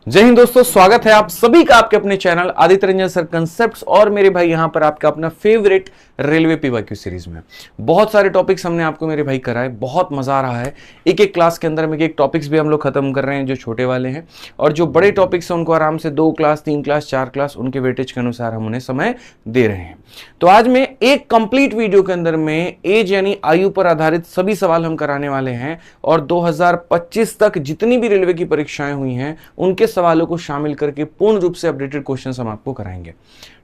जय हिंद दोस्तों, स्वागत है आप सभी का आपके अपने channel Aditya Ranjan sir concepts और मेरे भाई यहां पर आपका अपना फेवरेट रेलवे पीवाईक्यू सीरीज में बहुत सारे टॉपिक्स हमने आपको मेरे भाई कराए। बहुत मजा आ रहा है। एक एक क्लास के अंदर में एक टॉपिक्स भी हम लोग खत्म कर रहे हैं जो छोटे वाले हैं, और जो बड़े टॉपिक्स हैं उनको आराम से 2 क्लास 3 क्लास 4 क्लास उनके वेटेज के अनुसार हम उन्हें समय दे रहे हैं। तो आज में एक कंप्लीट वीडियो के अंदर में एज यानी आयु पर आधारित सभी सवाल हम कराने वाले हैं, और 2025 तक जितनी भी रेलवे की परीक्षाएं हुई हैं उनके सवालों को शामिल करके पूर्ण रूप से अपडेटेड क्वेश्चंस हम आपको कराएंगे।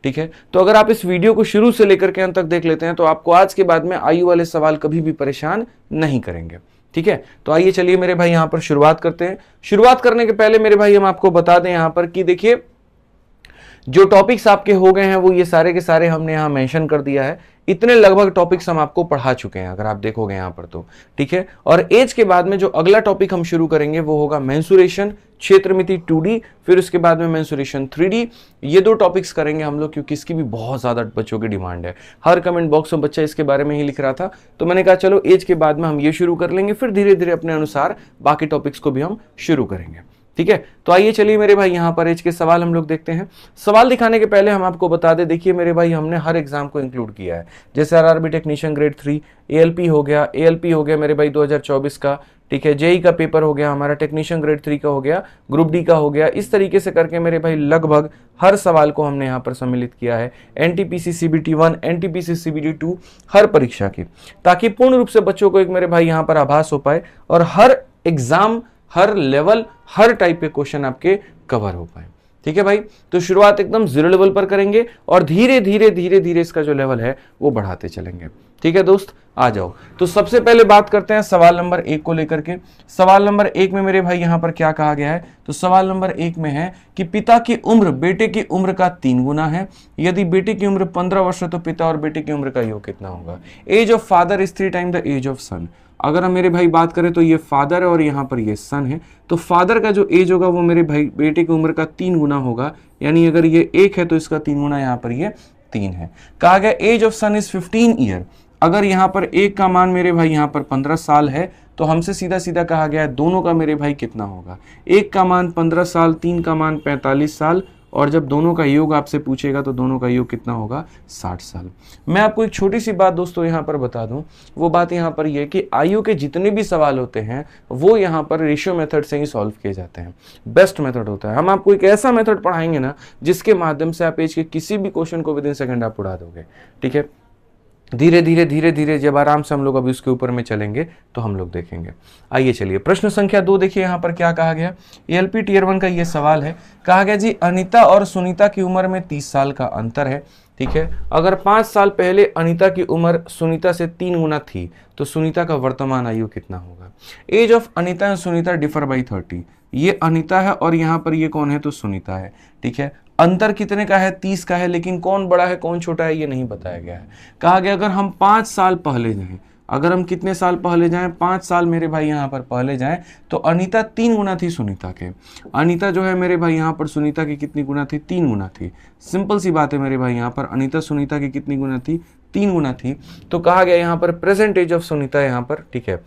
ठीक है, तो अगर आप इस वीडियो को शुरू से लेकर के अंत तक देख लेते हैं तो आपको आज के बाद में आयु वाले सवाल कभी भी परेशान नहीं करेंगे। ठीक है, तो आइए चलिए मेरे भाई यहां पर शुरुआत करते हैं। शुरुआत करने के पहले मेरे भाई हम आपको बता दें यहां पर कि देखिए जो टॉपिक्स आपके हो गए हैं वो ये सारे के सारे हमने यहां मेंशन कर दिया है। इतने लगभग टॉपिक्स हम आपको पढ़ा चुके हैं अगर आप देखोगे यहां पर तो। ठीक है, और एज के बाद में जो अगला टॉपिक हम शुरू करेंगे वो होगा मेंसुरेशन, क्षेत्रमिति 2D, फिर उसके बाद में मेंसुरेशन 3D। ये 2 टॉपिक्स करेंगे हम लोग क्योंकि इसकी भी बहुत ज्यादा बच्चों की डिमांड है। हर कमेंट बॉक्स में बच्चा इसके बारे में ही लिख रहा था, तो मैंने कहा चलो एज के बाद में हम ये शुरू कर लेंगे, फिर धीरे धीरे अपने अनुसार बाकी टॉपिक्स को भी हम शुरू करेंगे। ठीक है, तो आइए चलिए मेरे भाई यहां पर एज के सवाल हम लोग देखते हैं। सवाल दिखाने के पहले हम आपको बता दें, देखिए मेरे भाई हमने हर एग्जाम को इंक्लूड किया है। जैसे आरआरबी टेक्नीशियन ग्रेड 3, एएलपी हो गया मेरे भाई 2024 का। ठीक है, जेई का पेपर हो गया, हमारा टेक्नीशियन ग्रेड 3 का हो गया, ग्रुप डी का हो गया। इस तरीके से करके मेरे भाई लगभग हर सवाल को हमने यहाँ पर सम्मिलित किया है। एनटीपीसी सीबीटी 1, एनटीपीसी सीबीटी 2 हर परीक्षा की, ताकि पूर्ण रूप से बच्चों को एक मेरे भाई यहाँ पर आभास हो पाए और हर एग्जाम, हर लेवल, हर टाइप के क्वेश्चन आपके कवर हो पाए। ठीक है भाई, तो शुरुआत एकदम 0 लेवल पर करेंगे और धीरे धीरे इसका जो लेवल है वो बढ़ाते चलेंगे। ठीक है दोस्त, आ जाओ। तो सबसे पहले बात करते हैं सवाल नंबर 1 को लेकर के। सवाल नंबर 1 में मेरे भाई यहां पर क्या कहा गया है, तो सवाल नंबर 1 में है कि पिता की उम्र बेटे की उम्र का 3 गुना है। यदि बेटे की उम्र 15 वर्ष है तो पिता और बेटे की उम्र का योग कितना होगा। Age of father is 3 time the age of son. अगर हम मेरे भाई बात करें तो ये फादर है और यहाँ पर ये सन है, तो फादर का जो एज होगा वो मेरे भाई बेटे की उम्र का 3 गुना होगा। यानी अगर ये 1 है तो इसका 3 गुना यहाँ पर ये 3 है। कहा गया age of son is 15 year. अगर यहाँ पर 1 का मान मेरे भाई यहाँ पर 15 साल है तो हमसे सीधा सीधा कहा गया है दोनों का मेरे भाई कितना होगा। 1 का मान 15 साल, 3 का मान 45 साल, और जब दोनों का योग आपसे पूछेगा तो दोनों का योग कितना होगा, 60 साल। मैं आपको एक छोटी सी बात दोस्तों यहाँ पर बता दूं, वो बात यहाँ पर ये कि आयु के जितने भी सवाल होते हैं वो यहाँ पर रेशियो मेथड से ही सॉल्व किए जाते हैं। बेस्ट मेथड होता है। हम आपको एक ऐसा मेथड पढ़ाएंगे ना जिसके माध्यम से आप एज के किसी भी क्वेश्चन को विदिन सेकंड आप उड़ा दोगे। ठीक है, धीरे धीरे जब आराम से हम लोग अभी उसके ऊपर में चलेंगे तो हम लोग देखेंगे। आइए चलिए प्रश्न संख्या 2 देखिए यहाँ पर क्या कहा गया। एएलपी टियर 1 का ये सवाल है। कहा गया जी अनीता और सुनीता की उम्र में 30 साल का अंतर है। ठीक है, अगर 5 साल पहले अनीता की उम्र सुनीता से 3 गुना थी तो सुनीता का वर्तमान आयु कितना होगा। Age of Anita and Sunita differ by 30। ये अनीता है और यहाँ पर ये कौन है, तो सुनीता है। ठीक है, अंतर कितने का है, 30 का है, लेकिन कौन बड़ा है कौन छोटा है ये नहीं बताया गया है। कहा गया अगर हम 5 साल पहले जाएं, अगर हम कितने साल पहले जाएं, 5 साल मेरे भाई यहाँ पर पहले जाएं, तो अनीता 3 गुना थी सुनीता के। अनीता जो है मेरे भाई यहाँ पर सुनीता की कितनी गुना थी, 3 गुना थी। सिंपल सी बात है मेरे भाई यहाँ पर अनीता सुनीता की कितनी गुना थी, 3 गुना थी। तो कहा गया यहाँ पर प्रेजेंट एज ऑफ सुनीता यहाँ पर, ठीक है,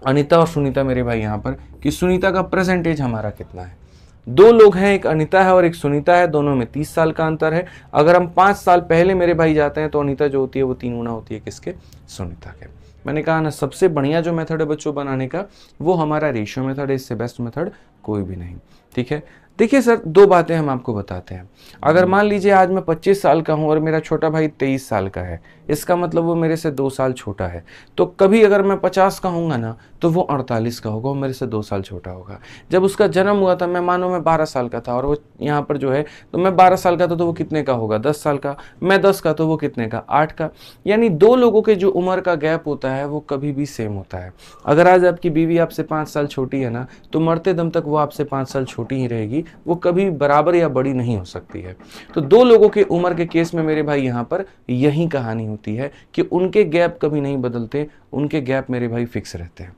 अनीता और सुनीता मेरे भाई यहाँ पर कि सुनीता का प्रेजेंट एज हमारा कितना है। 2 लोग हैं, एक अनीता है और एक सुनीता है, दोनों में 30 साल का अंतर है। अगर हम 5 साल पहले मेरे भाई जाते हैं तो अनीता जो होती है वो 3 गुना होती है किसके, सुनीता के। मैंने कहा ना सबसे बढ़िया जो मेथड है बच्चों बनाने का वो हमारा रेशियो मेथड है, इससे बेस्ट मेथड कोई भी नहीं। ठीक है, देखिए सर 2 बातें हम आपको बताते हैं। अगर मान लीजिए आज मैं 25 साल का हूं और मेरा छोटा भाई 23 साल का है, इसका मतलब वो मेरे से 2 साल छोटा है। तो कभी अगर मैं 50 का होऊंगा ना तो वो 48 का होगा, वो मेरे से 2 साल छोटा होगा। जब उसका जन्म हुआ था मैं मानो मैं 12 साल का था और वो यहाँ पर जो है तो मैं 12 साल का था तो वो कितने का होगा, 10 साल का। मैं 10 का तो वो कितने का, 8 का। यानी 2 लोगों के जो उम्र का गैप होता है वो कभी भी सेम होता है। अगर आज आपकी बीवी आपसे 5 साल छोटी है ना तो मरते दम तक वो आपसे 5 साल छोटी ही रहेगी, वो कभी बराबर या बड़ी नहीं हो सकती है। तो 2 लोगों के उम्र के केस में मेरे भाई यहाँ पर यही कहानी होती है कि उनके गैप कभी नहीं बदलते, उनके गैप मेरे भाई फिक्स रहते हैं।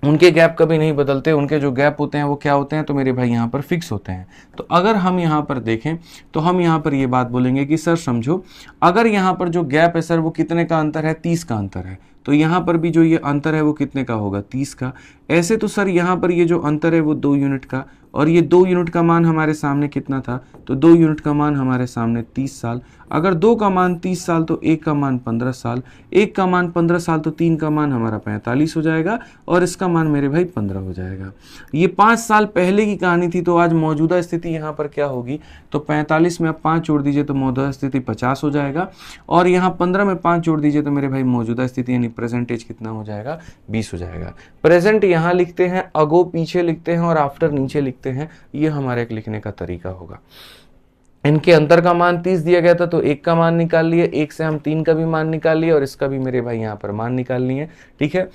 उनके गैप कभी नहीं बदलते, उनके जो गैप होते हैं वो क्या होते हैं, तो मेरे भाई यहाँ पर फिक्स होते हैं। तो अगर हम यहाँ पर देखें तो हम यहाँ पर ये बात बोलेंगे कि सर समझो अगर यहाँ पर जो गैप है सर वो कितने का अंतर है, 30 का अंतर है, तो यहाँ पर भी जो ये अंतर है वो कितने का होगा, 30 का। ऐसे तो सर यहाँ पर ये जो अंतर है वो 2 यूनिट का, और ये 2 यूनिट का मान हमारे सामने कितना था, तो 2 यूनिट का मान हमारे सामने 30 साल। अगर 2 का मान 30 साल तो 1 का मान 15 साल, 1 का मान 15 साल तो 3 का मान हमारा 45 हो जाएगा और इसका मान मेरे भाई 15 हो जाएगा। ये 5 साल पहले की कहानी थी, तो आज मौजूदा स्थिति यहाँ पर क्या होगी, तो 45 में आप 5 जोड़ दीजिए तो मौजूदा स्थिति 50 हो जाएगा और यहाँ 15 में 5 जोड़ दीजिए तो मेरे भाई मौजूदा स्थिति यानी प्रेजेंटेज कितना हो जाएगा, 20 हो जाएगा। प्रेजेंट यहाँ लिखते हैं, अगो पीछे लिखते हैं और आफ्टर नीचे लिखते हैं, ये हमारे एक लिखने का तरीका होगा। इनके अंतर का मान 30 दिया गया था तो 1 का मान निकाल लिए, 1 से हम 3 का भी मान निकाल लिए और इसका भी मेरे भाई यहाँ पर मान निकाल लिए। ठीक है,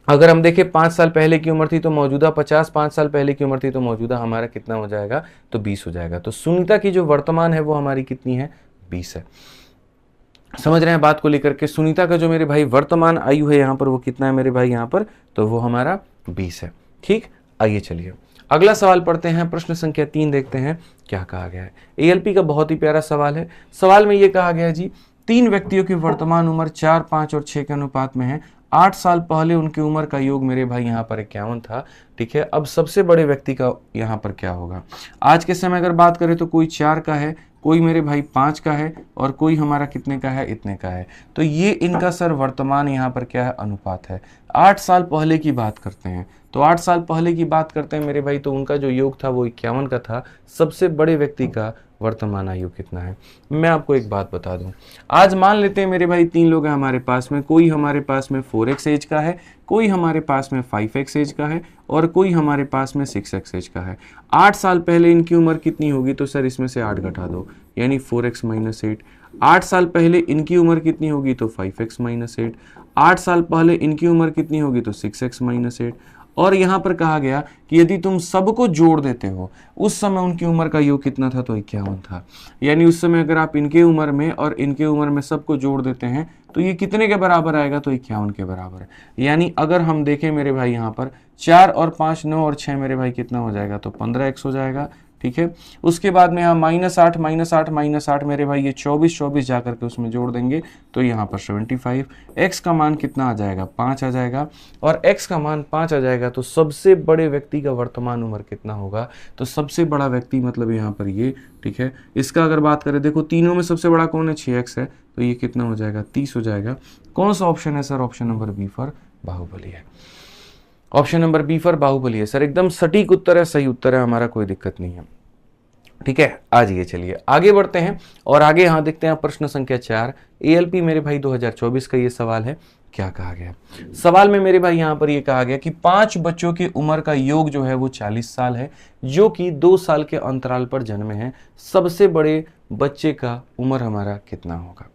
अगर हम देखें 5 साल पहले की उम्र थी तो मौजूदा 50, 5 साल पहले की उम्र थी तो मौजूदा हमारा कितना हो जाएगा, तो 20 हो जाएगा। तो सुनीता की जो वर्तमान है वो हमारी कितनी है, 20 है। समझ रहे हैं बात को लेकर के। सुनीता का जो मेरे भाई वर्तमान आयु है यहाँ पर वो कितना है मेरे भाई यहाँ पर, तो वो हमारा 20 है। ठीक, आइए चलिए अगला सवाल पढ़ते हैं। प्रश्न संख्या 3 देखते हैं क्या कहा गया है। एएलपी का बहुत ही प्यारा सवाल है। सवाल में ये कहा गया है जी, 3 व्यक्तियों की वर्तमान उम्र 4, 5 और 6 के अनुपात में है। 8 साल पहले उनकी उम्र का योग मेरे भाई यहाँ पर 51 था। ठीक है, अब सबसे बड़े व्यक्ति का यहाँ पर क्या होगा। आज के समय अगर बात करें तो कोई 4 का है, कोई मेरे भाई 5 का है और कोई हमारा कितने का है, इतने का है। तो ये इनका सर वर्तमान यहाँ पर क्या है, अनुपात है। 8 साल पहले की बात करते हैं तो 8 साल पहले की बात करते हैं मेरे भाई, तो उनका जो योग था वो 51 का था। सबसे बड़े व्यक्ति का वर्तमान आयु कितना है। मैं आपको एक बात बता दूं, आज मान लेते हैं मेरे भाई 3 लोग हैं हमारे पास में, कोई हमारे पास में 4x एज का है, कोई हमारे पास में 5x एज का है और कोई हमारे पास में 6x एज का है। 8 साल पहले इनकी उम्र कितनी होगी, तो सर इसमें से 8 घटा दो यानी 4x - 8। 8 साल पहले इनकी उम्र कितनी होगी, तो 5x - 8। 8 साल पहले इनकी उम्र कितनी होगी, तो 6x - 8। और यहाँ पर कहा गया कि यदि तुम सबको जोड़ देते हो, उस समय उनकी उम्र का योग कितना था, तो 51 था। यानी उस समय अगर आप इनके उम्र में और इनके उम्र में सबको जोड़ देते हैं तो ये कितने के बराबर आएगा, तो 51 के बराबर। यानी अगर हम देखें मेरे भाई यहाँ पर 4 और 5 9 और 6 मेरे भाई कितना हो जाएगा, तो 15x हो जाएगा। ठीक है, उसके बाद में यहाँ -8 - 8 मेरे भाई ये 24 जाकर के उसमें जोड़ देंगे तो यहाँ पर 75। x का मान कितना आ जाएगा, 5 आ जाएगा और x का मान 5 आ जाएगा। तो सबसे बड़े व्यक्ति का वर्तमान उम्र कितना होगा, तो सबसे बड़ा व्यक्ति मतलब यहाँ पर ये। ठीक है, इसका अगर बात करें, देखो तीनों में सबसे बड़ा कौन है, 6x है, तो ये कितना हो जाएगा, 30 हो जाएगा। कौन सा ऑप्शन है sir, option number B for Baahubali है। Option number B for Baahubali है सर, एकदम सटीक उत्तर है, सही उत्तर है हमारा, कोई दिक्कत नहीं है। ठीक है, आ जाइए चलिए आगे बढ़ते हैं और आगे यहाँ देखते हैं प्रश्न संख्या 4। एएलपी मेरे भाई 2024 का ये सवाल है। क्या कहा गया सवाल में मेरे भाई यहाँ पर ये कहा गया कि 5 बच्चों की उम्र का योग जो है वो 40 साल है, जो कि 2 साल के अंतराल पर जन्मे हैं। सबसे बड़े बच्चे का उम्र हमारा कितना होगा।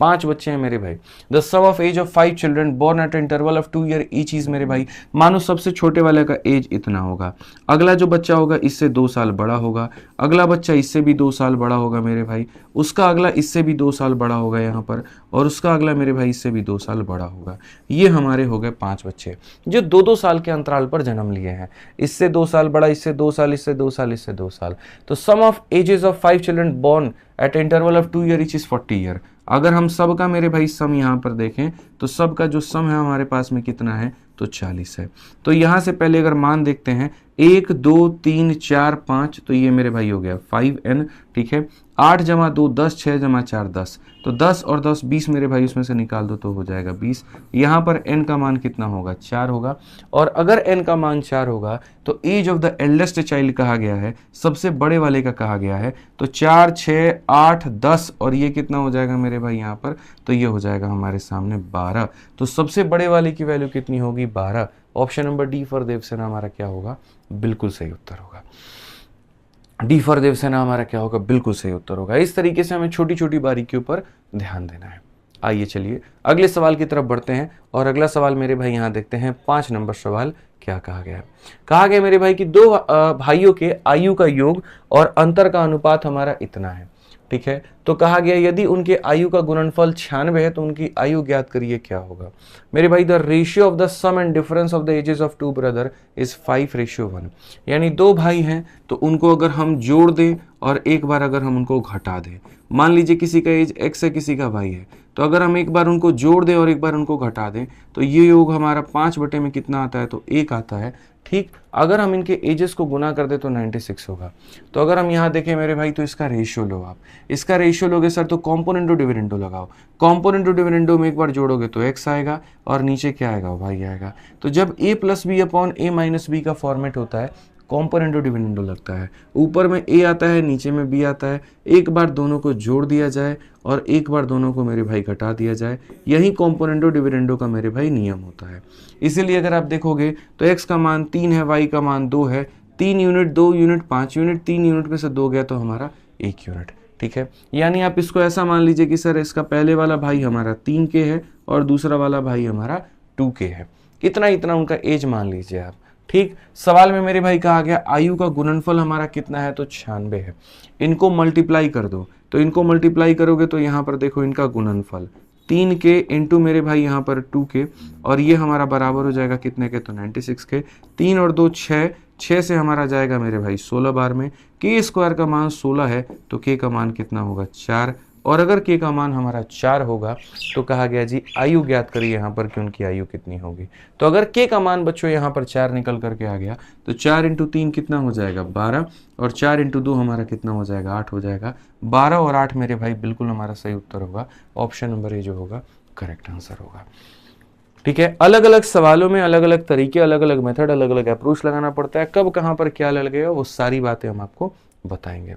5 बच्चे हैं मेरे भाई। The sum of age of 5 children born at interval of 2 year each is मेरे भाई, मानो सबसे छोटे वाले का एज इतना होगा, अगला जो बच्चा होगा इससे 2 साल बड़ा होगा, अगला बच्चा इससे भी 2 साल बड़ा होगा मेरे भाई, उसका अगला इससे भी 2 साल बड़ा होगा यहाँ पर, और उसका अगला मेरे भाई इससे भी 2 साल बड़ा होगा। ये हमारे हो गए 5 बच्चे जो 2-2 साल के अंतराल पर जन्म लिए हैं। इससे 2 साल बड़ा, इससे 2 साल, इससे 2 साल, इससे 2 साल। तो sum of ages of 5 children born at interval of 2 year each is 40 year. अगर हम सब का मेरे भाई सम यहाँ पर देखें तो सब का जो सम है हमारे पास में कितना है, तो 40 है। तो यहाँ से पहले अगर मान देखते हैं 1 2 3 4 5, तो ये मेरे भाई हो गया 5n। ठीक है, 8 + 2 10, 6 + 4 10, तो 10 और 10 20 मेरे भाई, उसमें से निकाल दो तो हो जाएगा 20। यहाँ पर n का मान कितना होगा, 4 होगा। और अगर n का मान 4 होगा तो age of the eldest child कहा गया है, सबसे बड़े वाले का कहा गया है। तो 4 6 8 10 और ये कितना हो जाएगा मेरे भाई यहाँ पर, तो ये हो जाएगा हमारे सामने 12। तो सबसे बड़े वाले की वैल्यू कितनी होगी, 12। ऑप्शन नंबर डी फॉर देवसेना हमारा क्या होगा, बिल्कुल सही उत्तर होगा। डी फॉर देवसेना हमारा क्या होगा, बिल्कुल सही उत्तर होगा। इस तरीके से हमें छोटी छोटी बारीकियों पर ध्यान देना है। आइए चलिए अगले सवाल की तरफ बढ़ते हैं और अगला सवाल मेरे भाई यहाँ देखते हैं 5 नंबर सवाल। क्या कहा गया है, कहा गया मेरे भाई कि 2 भाइयों के आयु का योग और अंतर का अनुपात हमारा इतना है। ठीक है, तो कहा गया यदि उनके आयु का गुणनफल 96 है तो उनकी आयु ज्ञात करिए क्या होगा। मेरे भाई the ratio of the sum and difference of the ages of 2 brother is 5:1। यानी 2 भाई हैं तो उनको अगर हम जोड़ दें और एक बार अगर हम उनको घटा दें, मान लीजिए किसी का एज x है, किसी का y है, तो अगर हम एक बार उनको जोड़ दें और एक बार उनको घटा दें तो ये योग हमारा 5 बटे में कितना आता है, तो 1 आता है। ठीक, अगर हम इनके एजेस को गुना कर दे तो 96 होगा। तो अगर हम यहाँ देखें मेरे भाई तो इसका रेशियो लो, आप इसका रेशियो लोगे सर तो कॉम्पोनेंटो डिविडेंडो लगाओ, कॉम्पोनेंटो डिविडेंडो में एक बार जोड़ोगे तो x आएगा और नीचे क्या आएगा, y आएगा। तो जब a plus B upon a minus B का फॉर्मेट होता है कॉम्पोनेंटो डिविडेंडो लगता है, ऊपर में a आता है नीचे में b आता है, एक बार दोनों को जोड़ दिया जाए और एक बार दोनों को मेरे भाई घटा दिया जाए, यही कॉम्पोनेंटो डिविडेंडो का मेरे भाई नियम होता है। इसीलिए अगर आप देखोगे तो x का मान 3 है, y का मान 2 है, 3 यूनिट 2 यूनिट 5 यूनिट, 3 यूनिट में से 2 गया तो हमारा 1 यूनिट। ठीक है, यानी आप इसको ऐसा मान लीजिए कि सर इसका पहले वाला भाई हमारा 3K है और दूसरा वाला भाई हमारा 2K है, इतना इतना उनका एज मान लीजिए आप। ठीक, सवाल में मेरे भाई कहा गया आयु का गुणनफल हमारा कितना है, तो 96 है। इनको मल्टीप्लाई कर दो, तो इनको मल्टीप्लाई करोगे तो यहाँ पर देखो इनका गुणनफल 3K इंटू मेरे भाई यहाँ पर 2K, और ये हमारा बराबर हो जाएगा कितने के, तो 96 के। 3 और 2 6, 6 से हमारा जाएगा मेरे भाई 16 बार में। K स्क्वायर का मान 16 है तो K का मान कितना होगा, 4। और अगर K का मान हमारा 4 होगा तो कहा गया जी आयु ज्ञात करिए यहाँ पर कि उनकी आयु कितनी होगी। तो अगर K का मान बच्चों यहाँ पर 4 निकल करके आ गया तो 4 इंटू 3 कितना हो जाएगा, 12, और 4 इंटू 2 हमारा कितना हो जाएगा, 8 हो जाएगा। 12 और 8 मेरे भाई बिल्कुल हमारा सही उत्तर होगा, ऑप्शन नंबर ए जो होगा करेक्ट आंसर होगा। ठीक है, अलग अलग सवालों में अलग अलग तरीके, अलग अलग मेथड, अलग अलग अप्रोच लगाना पड़ता है, कब कहाँ पर क्या लगेगा वो सारी बातें हम आपको बताएंगे।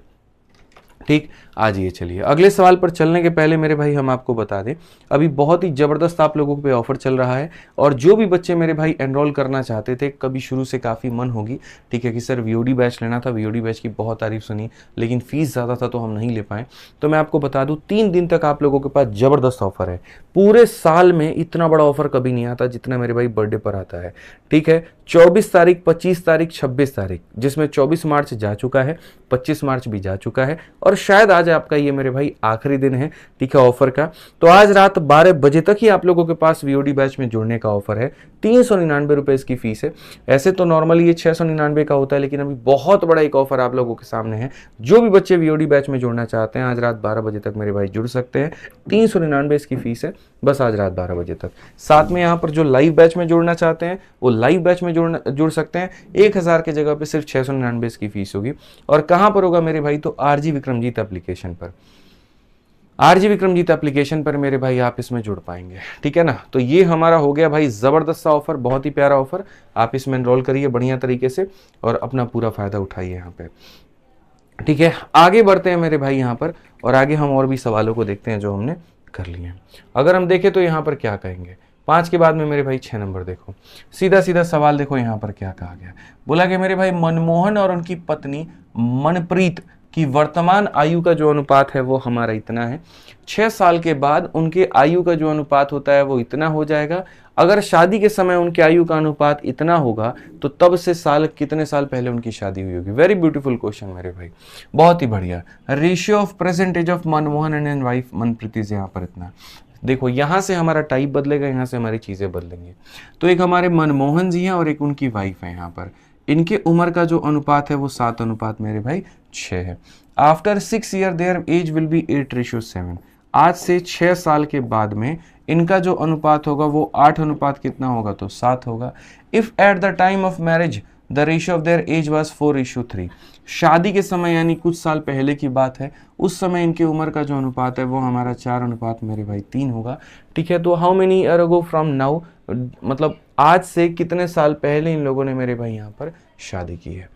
ठीक, आज ये चलिए अगले सवाल पर चलने के पहले मेरे भाई हम आपको बता दें अभी बहुत ही ज़बरदस्त आप लोगों पे ऑफर चल रहा है, और जो भी बच्चे मेरे भाई एनरोल करना चाहते थे, कभी शुरू से काफ़ी मन होगी, ठीक है, कि सर वीओडी बैच लेना था, वीओडी बैच की बहुत तारीफ सुनी लेकिन फीस ज़्यादा था तो हम नहीं ले पाए। तो मैं आपको बता दूँ 3 दिन तक आप लोगों के पास ज़बरदस्त ऑफर है। पूरे साल में इतना बड़ा ऑफर कभी नहीं आता जितना मेरे भाई बर्थडे पर आता है। ठीक है, 24 तारीख, 25 तारीख, 26 तारीख, जिसमें 24 मार्च जा चुका है, 25 मार्च भी जा चुका है, और शायद आज आपका ये मेरे भाई आखिरी दिन है, ठीक है, ऑफर का। तो आज रात 12 बजे तक ही आप लोगों के पास वीओडी बैच में जुड़ने का ऑफर है। 399 रुपए इसकी फीस है। ऐसे तो नॉर्मली ये 699 का होता है, लेकिन अभी बहुत बड़ा एक ऑफर आप लोगों के सामने है। जो भी बच्चे वीओडी बैच में जुड़ना चाहते हैं आज रात 12 बजे तक मेरे भाई जुड़ सकते हैं। 399 इसकी फीस है, बस आज रात 12 बजे तक। साथ में यहाँ पर जो लाइव बैच में जुड़ना चाहते हैं वो लाइव बैच में जुड़ सकते हैं। 1000 की जगह पे सिर्फ 699 इसकी फीस होगी। और कहाँ पर होगा मेरे भाई, तो आरजी विक्रमजीत एप्लीकेशन पर। आरजी विक्रमजीत एप्लीकेशन पर मेरे भाई आप इसमें जुड़ पाएंगे, ठीक है ना। तो ये हमारा हो गया भाई जबरदस्त सा ऑफर, बहुत ही प्यारा ऑफर। आप इसमें एनरोल करिए बढ़िया तरीके से और अपना पूरा फायदा उठाइए यहाँ पे, ठीक है। आगे बढ़ते हैं मेरे भाई यहाँ पर, और आगे हम और भी सवालों को देखते हैं जो हमने कर लिए हैं। अगर हम देखें तो यहाँ पर क्या कहेंगे, 5 के बाद में मेरे भाई 6 नंबर देखो, सीधा सीधा सवाल देखो यहाँ पर क्या कहा गया। बोला कि मेरे भाई मनमोहन और उनकी पत्नी मनप्रीत की वर्तमान आयु का जो अनुपात है वो हमारा इतना है। 6 साल के बाद उनके आयु का जो अनुपात होता है वो इतना हो जाएगा। अगर शादी के समय उनके आयु का अनुपात इतना होगा तो तब से कितने साल पहले उनकी शादी हुई होगी। वेरी ब्यूटीफुल क्वेश्चन मेरे भाई, बहुत ही बढ़िया। Ratio of present age of Manmohan and wife Manpreeti से यहाँ पर इतना। देखो यहाँ से हमारा टाइप बदलेगा, यहाँ से हमारी चीजें बदलेंगी। तो एक हमारे मनमोहन जी हैं और एक उनकी वाइफ है। यहाँ पर इनके उम्र का जो अनुपात है वो 7 अनुपात मेरे भाई 6 है। After 6 year their age will be 8:7। आज से 6 साल के बाद में इनका जो अनुपात होगा वो 8 अनुपात कितना होगा, तो 7 होगा। If at the time of marriage the ratio of their age was 4:3। शादी के समय यानी कुछ साल पहले की बात है, उस समय इनके उम्र का जो अनुपात है वो हमारा 4 अनुपात मेरे भाई 3 होगा, ठीक है। तो how many year ago from now, मतलब आज से कितने साल पहले इन लोगों ने मेरे भाई यहाँ पर शादी की है।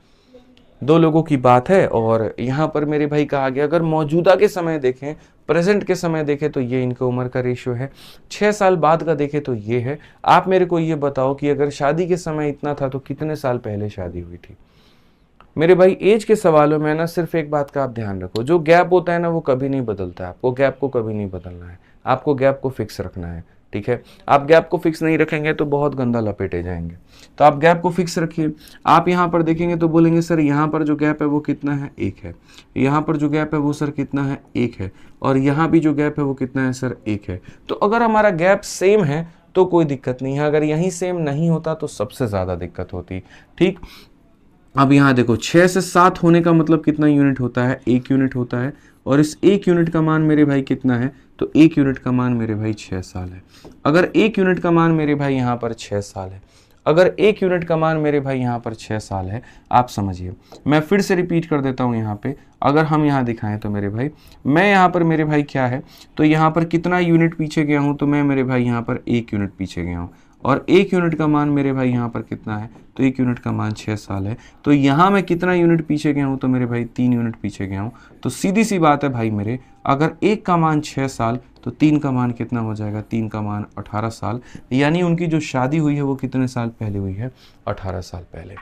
2 लोगों की बात है। और यहाँ पर मेरे भाई कहा गया अगर मौजूदा के समय देखें, प्रेजेंट के समय देखें तो ये इनके उम्र का रेशियो है। 6 साल बाद का देखें तो ये है। आप मेरे को ये बताओ कि अगर शादी के समय इतना था तो कितने साल पहले शादी हुई थी। मेरे भाई एज के सवालों में ना सिर्फ एक बात का आप ध्यान रखो, जो गैप होता है ना वो कभी नहीं बदलता है। आपको गैप को कभी नहीं बदलना है, आपको गैप को फिक्स रखना है, ठीक है। आप गैप को फिक्स नहीं रखेंगे तो बहुत गंदा लपेटे जाएंगे। तो आप गैप को फिक्स रखिए। आप यहाँ पर देखेंगे तो बोलेंगे सर यहाँ पर जो गैप है वो कितना है, 1 है। यहाँ पर जो गैप है वो सर कितना है, 1 है। और यहाँ भी जो गैप है वो कितना है सर, 1 है। तो अगर हमारा गैप सेम है तो कोई दिक्कत नहीं है, अगर यहीं सेम नहीं होता तो सबसे ज़्यादा दिक्कत होती, ठीक। अब यहाँ देखो 6 से 7 होने का मतलब कितना यूनिट होता है, 1 यूनिट होता है। और इस 1 यूनिट का मान मेरे भाई कितना है, तो 1 यूनिट का मान मेरे भाई 6 साल है। अगर 1 यूनिट का मान मेरे भाई यहाँ पर 6 साल है, अगर 1 यूनिट का मान मेरे भाई यहाँ पर 6 साल है, आप समझिए, मैं फिर से रिपीट कर देता हूँ यहाँ पे, अगर हम यहाँ दिखाएं तो मेरे भाई, मैं यहाँ पर मेरे भाई क्या है, तो यहाँ पर कितना यूनिट पीछे गया हूँ, तो मैं मेरे भाई यहाँ पर 1 यूनिट पीछे गया हूँ, और 1 यूनिट का मान मेरे भाई यहाँ पर कितना है, तो 1 यूनिट का मान 6 साल है। तो यहाँ मैं कितना यूनिट पीछे गया हूँ, तो मेरे भाई 3 यूनिट पीछे गया हूँ। तो सीधी सी बात है भाई मेरे, अगर 1 का मान 6 साल तो 3 का मान कितना हो जाएगा, 3 का मान 18 साल, यानी उनकी जो शादी हुई है वो कितने साल पहले हुई है, 18 साल पहले।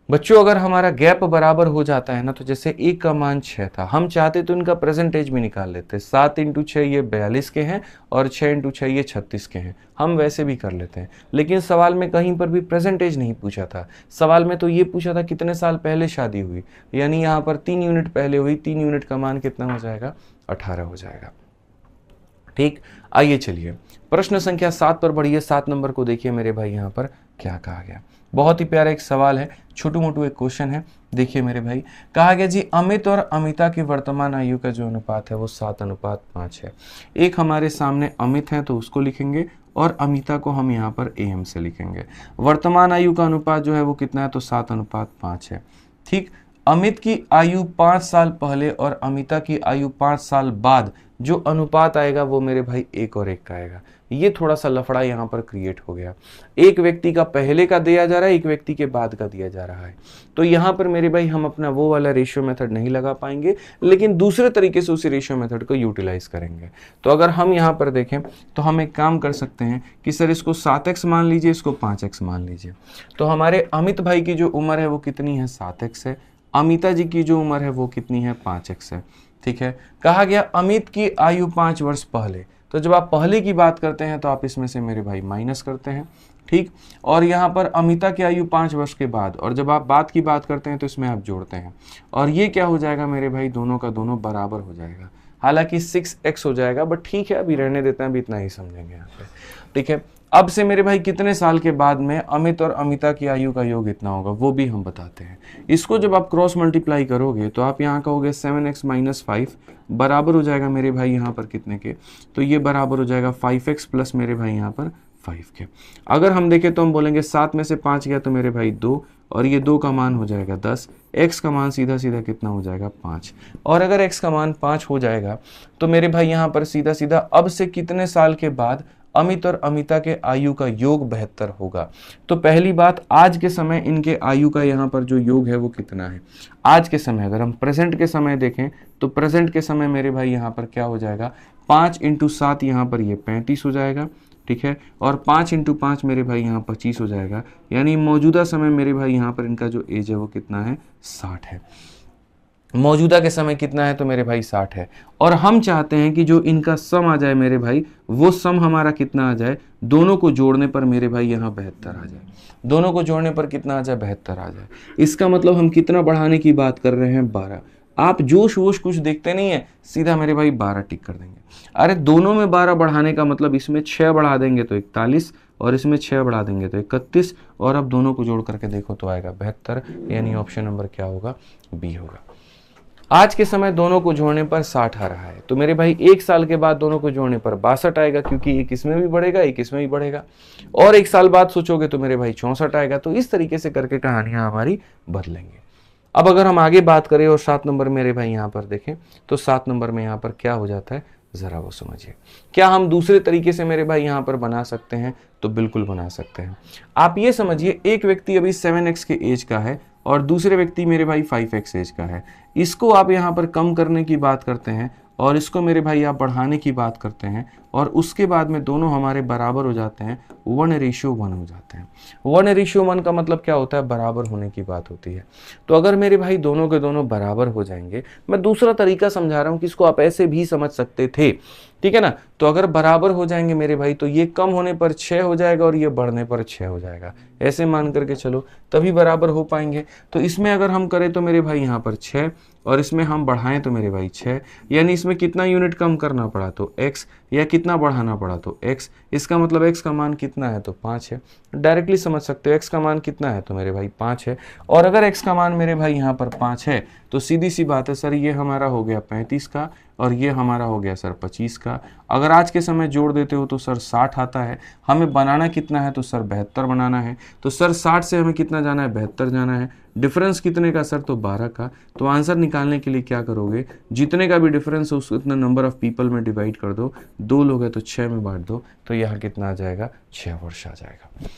बच्चों अगर हमारा गैप बराबर हो जाता है ना, तो जैसे 1 का मान 6 था, हम चाहते तो इनका प्रेजेंटेज भी निकाल लेते, 7 × 6 ये 42 के हैं और 6 × 6 ये 36 के हैं, हम वैसे भी कर लेते हैं। लेकिन सवाल में कहीं पर भी प्रेजेंटेज नहीं पूछा था, सवाल में तो ये पूछा था कितने साल पहले शादी हुई, यानी यहाँ पर 3 यूनिट पहले हुई, 3 यूनिट का मान कितना हो जाएगा, 18 हो जाएगा। ठीक, आइए चलिए प्रश्न संख्या 7 पर बढ़िए। 7 नंबर को देखिए मेरे भाई, यहाँ पर क्या कहा गया, बहुत ही प्यारा एक सवाल है, छोटू मोटू एक क्वेश्चन है। देखिए मेरे भाई, कहा गया जी अमित और अमिता की वर्तमान आयु का जो अनुपात है वो 7:5 है। एक हमारे सामने अमित है तो उसको लिखेंगे, और अमिता को हम यहाँ पर AM से लिखेंगे। वर्तमान आयु का अनुपात जो है वो कितना है, तो 7:5 है। ठीक, अमित की आयु 5 साल पहले और अमिता की आयु 5 साल बाद जो अनुपात आएगा वो मेरे भाई 1 और 1 का आएगा। ये थोड़ा सा लफड़ा यहाँ पर क्रिएट हो गया, एक व्यक्ति का पहले का दिया जा रहा है, एक व्यक्ति के बाद का दिया जा रहा है। तो यहाँ पर मेरे भाई हम अपना वो वाला रेशियो मेथड नहीं लगा पाएंगे, लेकिन दूसरे तरीके से उसी रेशियो मेथड को यूटिलाइज करेंगे। तो अगर हम यहाँ पर देखें तो हम एक काम कर सकते हैं कि सर इसको 7x मान लीजिए, इसको 5x मान लीजिए। तो हमारे अमित भाई की जो उम्र है वो कितनी है, 7x है। अमिता जी की जो उम्र है वो कितनी है, 5x है। ठीक है, कहा गया अमित की आयु 5 वर्ष पहले, तो जब आप पहले की बात करते हैं तो आप इसमें से मेरे भाई माइनस करते हैं। ठीक, और यहाँ पर अमिता की आयु 5 वर्ष के बाद, और जब आप बाद की बात करते हैं तो इसमें आप जोड़ते हैं, और ये क्या हो जाएगा मेरे भाई, दोनों का दोनों बराबर हो जाएगा। हालांकि 6x हो जाएगा, बट ठीक है अभी रहने देते हैं, अभी इतना ही समझेंगे यहाँ पे। ठीक है, अब से मेरे भाई कितने साल के बाद में अमित और अमिता की आयु का योग इतना होगा वो भी हम बताते हैं। इसको जब आप क्रॉस मल्टीप्लाई करोगे तो आप यहाँ कहोगे 7x - 5 बराबर हो जाएगा मेरे भाई यहाँ पर कितने के, तो ये बराबर हो जाएगा 5x प्लस मेरे भाई यहाँ पर 5 के। अगर हम देखें तो हम बोलेंगे 7 में से 5 गया तो मेरे भाई 2, और ये 2 का मान हो जाएगा 10, x का मान सीधा सीधा कितना हो जाएगा, 5। और अगर x का मान 5 हो जाएगा तो मेरे भाई यहाँ पर सीधा सीधा अब से कितने साल के बाद अमित और अमिता के आयु का योग 72 होगा। तो पहली बात, आज के समय इनके आयु का यहाँ पर जो योग है वो कितना है, आज के समय अगर हम प्रेजेंट के समय देखें तो प्रेजेंट के समय मेरे भाई यहाँ पर क्या हो जाएगा, 5 × 7 यहाँ पर ये 35 हो जाएगा। ठीक है, और 5 × 5 मेरे भाई यहाँ 25 हो जाएगा, यानी मौजूदा समय मेरे भाई यहाँ पर इनका जो एज है वो कितना है, 60 है। मौजूदा के समय कितना है, तो मेरे भाई 60 है। और हम चाहते हैं कि जो इनका सम आ जाए मेरे भाई, वो सम हमारा कितना आ जाए, दोनों को जोड़ने पर मेरे भाई यहाँ 72 आ जाए। दोनों को जोड़ने पर कितना आ जाए, 72 आ जाए। इसका मतलब हम कितना बढ़ाने की बात कर रहे हैं, 12। आप जोश वोश कुछ देखते नहीं है, सीधा मेरे भाई 12 टिक कर देंगे। अरे दोनों में 12 बढ़ाने का मतलब इसमें 6 बढ़ा देंगे तो 41, और इसमें 6 बढ़ा देंगे तो 31, और अब दोनों को जोड़ करके देखो तो आएगा 72, यानी ऑप्शन नंबर क्या होगा, बी होगा। आज के समय दोनों को जोड़ने पर 60 आ रहा है, तो मेरे भाई 1 साल के बाद दोनों को जोड़ने पर 62 आएगा, क्योंकि एक इसमें भी बढ़ेगा एक इसमें भी बढ़ेगा, और 1 साल बाद सोचोगे तो मेरे भाई 64 आएगा। तो इस तरीके से करके कहानियां हमारी बदलेंगे। अब अगर हम आगे बात करें और 7 नंबर मेरे भाई यहाँ पर देखें तो 7 नंबर में यहाँ पर क्या हो जाता है, जरा वो समझिए। क्या हम दूसरे तरीके से मेरे भाई यहाँ पर बना सकते हैं, तो बिल्कुल बना सकते हैं। आप ये समझिए, एक व्यक्ति अभी 7x के एज का है और दूसरे व्यक्ति मेरे भाई 5x एज का है। इसको आप यहाँ पर कम करने की बात करते हैं और इसको मेरे भाई आप बढ़ाने की बात करते हैं, और उसके बाद में दोनों हमारे बराबर हो जाते हैं, 1:1 हो जाते हैं। 1:1 का मतलब क्या होता है, बराबर होने की बात होती है। तो अगर मेरे भाई दोनों के दोनों बराबर हो जाएंगे, मैं दूसरा तरीका समझा रहा हूँ कि इसको आप ऐसे भी समझ सकते थे, ठीक है ना। तो अगर बराबर हो जाएंगे मेरे भाई तो ये कम होने पर 6 हो जाएगा और ये बढ़ने पर 6 हो जाएगा, ऐसे मान करके चलो, तभी बराबर हो पाएंगे। तो इसमें अगर हम करें तो मेरे भाई यहाँ पर 6, और इसमें हम बढ़ाएं तो मेरे भाई 6, यानी इसमें कितना यूनिट कम करना पड़ा तो x, या कितना बढ़ाना पड़ा तो x। इसका मतलब x का मान कितना है, तो 5 है। डायरेक्टली समझ सकते हो x का मान कितना है, तो मेरे भाई 5 है। और अगर x का मान मेरे भाई यहाँ पर 5 है तो सीधी सी बात है सर, ये हमारा हो गया 35 का, और ये हमारा हो गया सर 25 का। अगर आज के समय जोड़ देते हो तो सर 60 आता है। हमें बनाना कितना है तो सर 72 बनाना है। तो सर 60 से हमें कितना जाना है, 72 जाना है। डिफरेंस कितने का सर, तो 12 का। तो आंसर निकालने के लिए क्या करोगे, जितने का भी डिफरेंस हो उसको इतना नंबर ऑफ पीपल में डिवाइड कर दो, 2 लोग हैं तो 6 में बांट दो, तो यहाँ कितना आ जाएगा, 6 वर्ष आ जाएगा।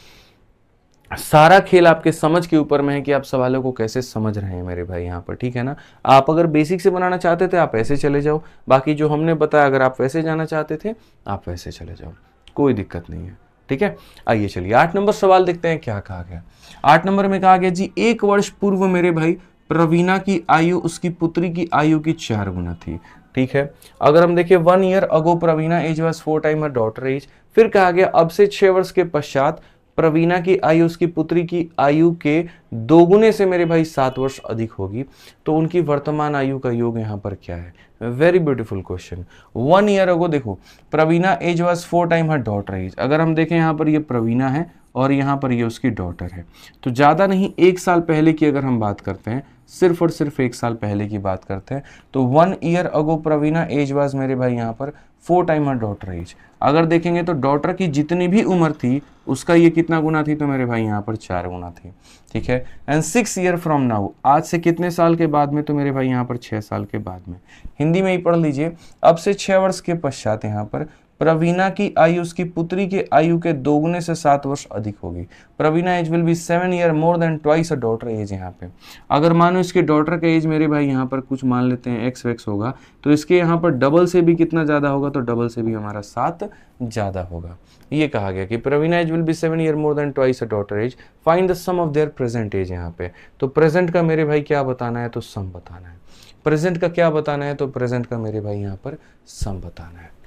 सारा खेल आपके समझ के ऊपर में है कि आप सवालों को कैसे समझ रहे हैं मेरे भाई यहाँ पर, ठीक है ना। आप अगर बेसिक से बनाना चाहते थे आप ऐसे चले जाओ, बाकी जो हमने बताया अगर आप वैसे जाना चाहते थे आप वैसे चले जाओ, कोई दिक्कत नहीं है, ठीक है। आइए चलिए 8 नंबर सवाल देखते हैं क्या कहा गया। 8 नंबर में कहा गया जी, 1 वर्ष पूर्व मेरे भाई प्रवीणा की आयु उसकी पुत्री की आयु की 4 गुना थी, ठीक है। अगर हम देखें 1 year ago Praveena age was 4 time her daughter age. फिर कहा गया अब से 6 वर्ष के पश्चात प्रवीणा की आयु उसकी पुत्री की आयु के 2 गुने से मेरे भाई 7 वर्ष अधिक होगी, तो उनकी वर्तमान आयु का योग यहाँ पर क्या है। Very beautiful question. 1 year ago देखो Praveena age was 4 time her daughter age. अगर हम देखें यहाँ पर ये प्रवीणा है और यहाँ पर ये उसकी डॉटर है, तो ज़्यादा नहीं 1 साल पहले की अगर हम बात करते हैं, सिर्फ और सिर्फ 1 साल पहले की बात करते हैं, तो 1 year ago Praveena age was मेरे भाई यहाँ पर 4 टाइम हर डॉटर एज। अगर देखेंगे तो डॉटर की जितनी भी उम्र थी उसका ये कितना गुना थी, तो मेरे भाई यहाँ पर 4 गुना थी, ठीक है। एंड 6 ईयर फ्रॉम नाउ, आज से कितने साल के बाद में, तो मेरे भाई यहाँ पर 6 साल के बाद में। हिंदी में ही पढ़ लीजिए, अब से 6 वर्ष के पश्चात यहाँ पर प्रवीणा की आयु उसकी पुत्री के आयु के 2 गुने से 7 वर्ष अधिक होगी। Praveena age will be 7 year more than twice a daughter age. यहाँ पे अगर मानो इसके डॉटर का एज मेरे भाई यहाँ पर कुछ मान लेते हैं एक्स वैक्स होगा, तो इसके यहाँ पर डबल से भी कितना ज़्यादा होगा, तो डबल से भी हमारा 7 ज़्यादा होगा। ये कहा गया कि Praveena age will be 7 year more than twice a daughter age, find the sum of their present age. यहाँ पे तो प्रेजेंट का मेरे भाई क्या बताना है, तो सम बताना है। प्रेजेंट का क्या बताना है, तो प्रेजेंट का मेरे भाई यहाँ पर सम बताना है,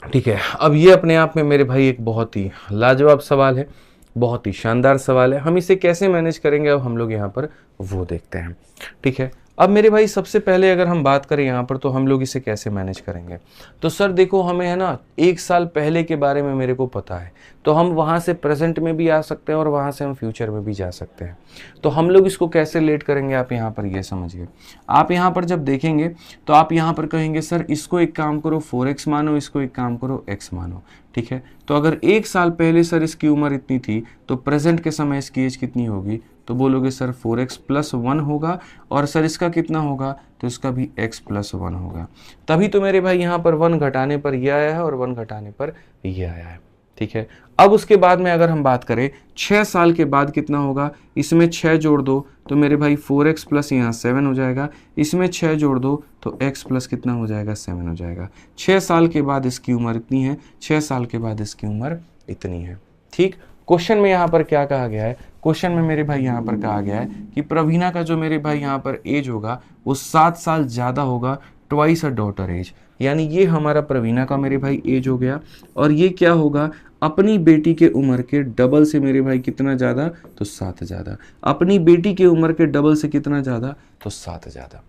ठीक है। अब ये अपने आप में मेरे भाई एक बहुत ही लाजवाब सवाल है, बहुत ही शानदार सवाल है। हम इसे कैसे मैनेज करेंगे अब हम लोग यहाँ पर वो देखते हैं, ठीक है। अब मेरे भाई सबसे पहले अगर हम बात करें यहाँ पर, तो हम लोग इसे कैसे मैनेज करेंगे। तो सर देखो हमें है ना 1 साल पहले के बारे में मेरे को पता है, तो हम वहाँ से प्रेजेंट में भी आ सकते हैं और वहाँ से हम फ्यूचर में भी जा सकते हैं। तो हम लोग इसको कैसे रिलेट करेंगे, आप यहाँ पर ये समझिए। आप यहाँ पर जब देखेंगे तो आप यहाँ पर कहेंगे सर इसको एक काम करो 4x मानो, इसको एक काम करो x मानो, ठीक है। तो अगर 1 साल पहले सर इसकी उम्र इतनी थी, तो प्रेजेंट के समय इसकी एज कितनी होगी, तो बोलोगे सर 4x + 1 होगा, और सर इसका कितना होगा, तो इसका भी x + 1 होगा। तभी तो मेरे भाई यहाँ पर 1 घटाने पर ये आया है और 1 घटाने पर ये आया है, ठीक है। अब उसके बाद में अगर हम बात करें 6 साल के बाद कितना होगा, इसमें 6 जोड़ दो तो मेरे भाई 4x + यहाँ 7 हो जाएगा, इसमें 6 जोड़ दो तो x + कितना हो जाएगा, 7 हो जाएगा। 6 साल के बाद इसकी उम्र इतनी है, 6 साल के बाद इसकी उम्र इतनी है, ठीक। क्वेश्चन में यहाँ पर क्या कहा गया है, क्वेश्चन में मेरे भाई यहाँ पर कहा गया है कि प्रवीणा का जो मेरे भाई यहाँ पर एज होगा वो 7 साल ज़्यादा होगा, ट्वाइस अ डॉटर एज। यानी ये हमारा प्रवीणा का मेरे भाई एज हो गया, और ये क्या होगा, अपनी बेटी के उम्र के डबल से मेरे भाई कितना ज़्यादा, तो 7 ज़्यादा। अपनी बेटी के उम्र के डबल से कितना ज़्यादा, तो 7 ज़्यादा।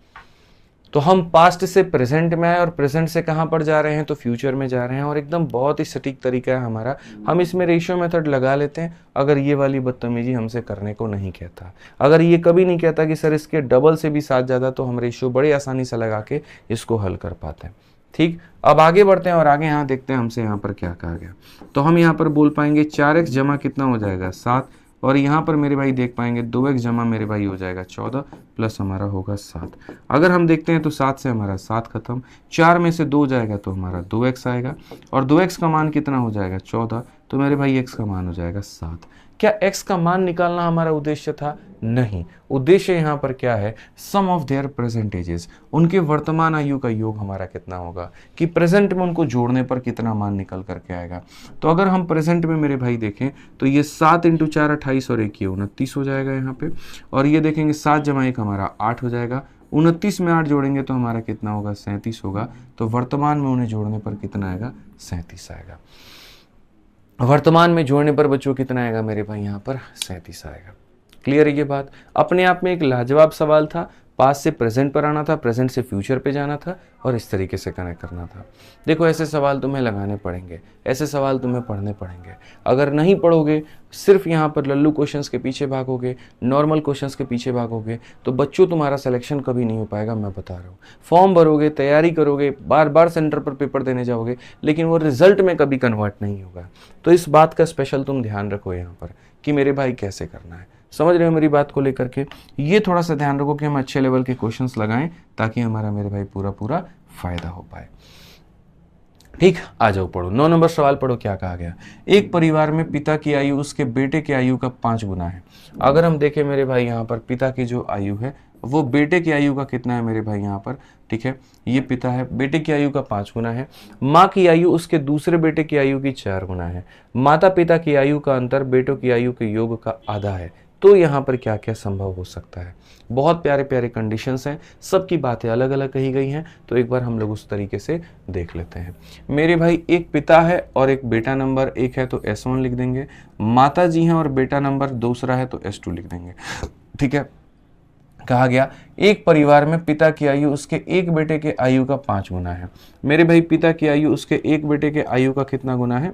तो हम पास्ट से प्रेजेंट में आए और प्रेजेंट से कहाँ पर जा रहे हैं, तो फ्यूचर में जा रहे हैं, और एकदम बहुत ही सटीक तरीका है हमारा। हम इसमें रेशियो मेथड लगा लेते हैं अगर ये वाली बदतमीजी हमसे करने को नहीं कहता। अगर ये कभी नहीं कहता कि सर इसके डबल से भी 7 ज़्यादा, तो हम रेशियो बड़ी आसानी से लगा के इसको हल कर पाते हैं, ठीक। अब आगे बढ़ते हैं और आगे यहाँ देखते हैं हमसे यहाँ पर क्या कहा गया। तो हम यहाँ पर बोल पाएंगे 4x जमा कितना हो जाएगा, 7, और यहाँ पर मेरे भाई देख पाएंगे 2x जमा मेरे भाई हो जाएगा 14 प्लस हमारा होगा 7। अगर हम देखते हैं तो 7 से हमारा 7 खत्म, 4 में से 2 जाएगा तो हमारा 2x आएगा, और 2x का मान कितना हो जाएगा 14, तो मेरे भाई x का मान हो जाएगा 7। क्या x का मान निकालना हमारा उद्देश्य था? नहीं, उद्देश्य यहाँ पर क्या है, सम ऑफ देयर प्रेजेंट एजेस, उनके वर्तमान आयु का योग हमारा कितना होगा, कि प्रेजेंट में उनको जोड़ने पर कितना मान निकल करके आएगा। तो अगर हम प्रेजेंट में मेरे भाई देखें तो ये 7 × 4 28 और 1 ये 29 हो जाएगा यहाँ पे, और ये देखेंगे 7 जमा 1 हमारा 8 हो जाएगा, 29 में 8 जोड़ेंगे तो हमारा कितना होगा, 37 होगा। तो वर्तमान में उन्हें जोड़ने पर कितना आएगा, 37 आएगा। वर्तमान में जोड़ने पर बच्चों कितना आएगा मेरे भाई यहाँ पर, 37 आएगा। क्लियर है ये बात? अपने आप में एक लाजवाब सवाल था, पास्ट से प्रेजेंट पर आना था, प्रेजेंट से फ्यूचर पे जाना था और इस तरीके से कनेक्ट करना था। देखो ऐसे सवाल तुम्हें लगाने पड़ेंगे, ऐसे सवाल तुम्हें पढ़ने पड़ेंगे। अगर नहीं पढ़ोगे, सिर्फ यहाँ पर लल्लू क्वेश्चंस के पीछे भागोगे, नॉर्मल क्वेश्चंस के पीछे भागोगे, तो बच्चों तुम्हारा सिलेक्शन कभी नहीं हो पाएगा, मैं बता रहा हूँ। फॉर्म भरोगे, तैयारी करोगे, बार बार सेंटर पर पेपर देने जाओगे, लेकिन वो रिजल्ट में कभी कन्वर्ट नहीं होगा। तो इस बात का स्पेशल तुम ध्यान रखो यहाँ पर कि मेरे भाई कैसे करना है। समझ रहे हो मेरी बात को लेकर के? ये थोड़ा सा ध्यान रखो कि हम अच्छे लेवल के क्वेश्चंस लगाएं ताकि हमारा मेरे भाई पूरा पूरा फायदा हो पाए। ठीक, आ जाओ पढ़ो। 9 नंबर सवाल पढ़ो, क्या कहा गया। एक परिवार में पिता की आयु उसके बेटे की आयु का 5 गुना है। अगर हम देखें मेरे भाई यहाँ पर पिता की जो आयु है वो बेटे की आयु का कितना है मेरे भाई यहाँ पर, ठीक है, ये पिता है, बेटे की आयु का 5 गुना है। माँ की आयु उसके दूसरे बेटे की आयु की 4 गुना है। माता पिता की आयु का अंतर बेटों की आयु के योग का आधा है। तो यहाँ पर क्या क्या संभव हो सकता है। बहुत प्यारे प्यारे कंडीशंस हैं, सबकी बातें अलग अलग कही गई हैं। तो एक बार हम लोग उस तरीके से देख लेते हैं। मेरे भाई एक पिता है और एक बेटा नंबर 1 है तो S1 लिख देंगे। माता जी हैं और बेटा नंबर दूसरा है तो S2 लिख देंगे। ठीक है, कहा गया एक परिवार में पिता की आयु उसके एक बेटे के आयु का 5 गुना है। मेरे भाई पिता की आयु उसके एक बेटे के आयु का कितना गुना है,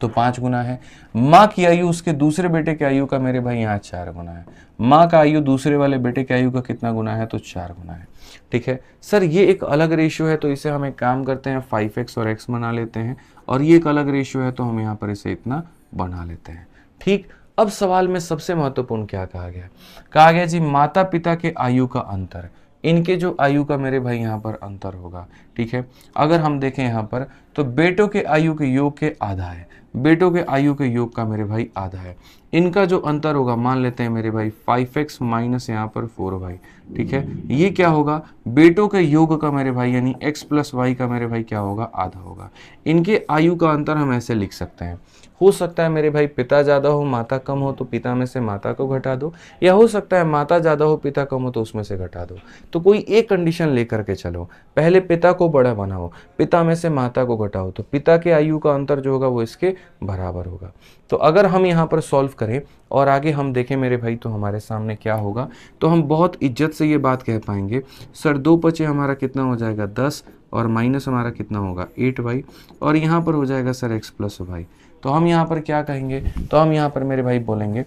तो 5 गुना है। माँ की आयु उसके दूसरे बेटे के आयु का मेरे भाई यहाँ 4 गुना है। माँ का आयु दूसरे वाले बेटे के आयु का कितना गुना है, तो 4 गुना है। ठीक है सर, ये एक अलग रेशियो है तो इसे हम एक काम करते हैं 5x और x बना लेते हैं, और ये एक अलग रेशियो है तो हम यहाँ पर इसे इतना बना लेते हैं। ठीक, अब सवाल में सबसे महत्वपूर्ण क्या कहा गया, कहा गया जी माता पिता के आयु का अंतर, इनके जो आयु का मेरे भाई यहाँ पर अंतर होगा। ठीक है, अगर हम देखें यहाँ पर तो बेटों के आयु के योग के आधा है, बेटों के आयु के योग का मेरे भाई आधा है। इनका जो अंतर होगा मान लेते हैं मेरे भाई 5x माइनस यहाँ पर 4y। ठीक है, ये क्या होगा, बेटों के योग का मेरे भाई यानी x प्लस y का मेरे भाई क्या होगा, आधा होगा। इनके आयु का अंतर हम ऐसे लिख सकते हैं, हो सकता है मेरे भाई पिता ज़्यादा हो माता कम हो तो पिता में से माता को घटा दो, या हो सकता है माता ज़्यादा हो पिता कम हो तो उसमें से घटा दो। तो कोई एक कंडीशन लेकर के चलो, पहले पिता को बड़ा बनाओ, पिता में से माता को घटाओ, तो पिता के आयु का अंतर जो होगा वो इसके बराबर होगा। तो अगर हम यहाँ पर सॉल्व करें और आगे हम देखें मेरे भाई तो हमारे सामने क्या होगा, तो हम बहुत इज्जत से ये बात कह पाएंगे सर 2 पचे हमारा कितना हो जाएगा 10 और माइनस हमारा कितना होगा 8y, और यहाँ पर हो जाएगा सर x प्लस वाई। तो हम यहाँ पर क्या कहेंगे, तो हम यहाँ पर मेरे भाई बोलेंगे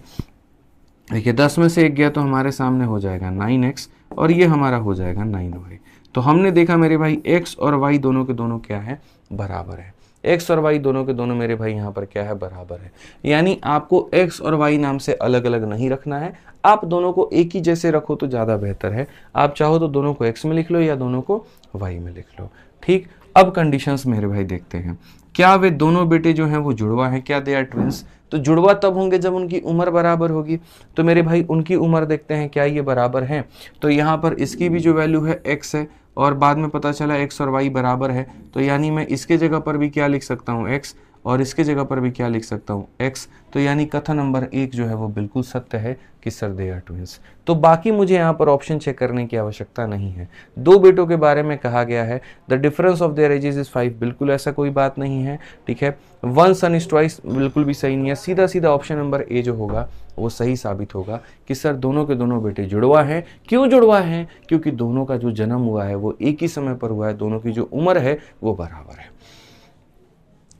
देखिए 10 में से 1 गया तो हमारे सामने हो जाएगा 9x और ये हमारा हो जाएगा 9y। तो हमने देखा मेरे भाई x और y दोनों के दोनों क्या है, बराबर है। x और y दोनों के दोनों मेरे भाई यहाँ पर क्या है, बराबर है। यानी आपको x और y नाम से अलग अलग नहीं रखना है, आप दोनों को एक ही जैसे रखो तो ज़्यादा बेहतर है। आप चाहो तो दोनों को x में लिख लो या दोनों को y में लिख लो। ठीक, अब कंडीशंस मेरे भाई देखते हैं, क्या वे दोनों बेटे जो हैं वो जुड़वा हैं, क्या दे आर ट्विंस। तो जुड़वा तब होंगे जब उनकी उम्र बराबर होगी। तो मेरे भाई उनकी उम्र देखते हैं क्या ये बराबर है, तो यहाँ पर इसकी भी जो वैल्यू है x है और बाद में पता चला x और y बराबर है, तो यानी मैं इसके जगह पर भी क्या लिख सकता हूँ x और इसके जगह पर भी क्या लिख सकता हूँ x। तो यानी कथन नंबर 1 जो है वो बिल्कुल सत्य है कि सर दे आर ट्विंस। तो बाकी मुझे यहाँ पर ऑप्शन चेक करने की आवश्यकता नहीं है। 2 बेटों के बारे में कहा गया है the difference of their edges is 5, बिल्कुल ऐसा कोई बात नहीं है। ठीक है, 1 सन इज ट्वाइस बिल्कुल भी सही नहीं है। सीधा सीधा ऑप्शन नंबर ए जो होगा वो सही साबित होगा कि सर दोनों के दोनों बेटे जुड़वा हैं। क्यों जुड़वा हैं, क्योंकि दोनों का जो जन्म हुआ है वो एक ही समय पर हुआ है, दोनों की जो उम्र है वो बराबर है।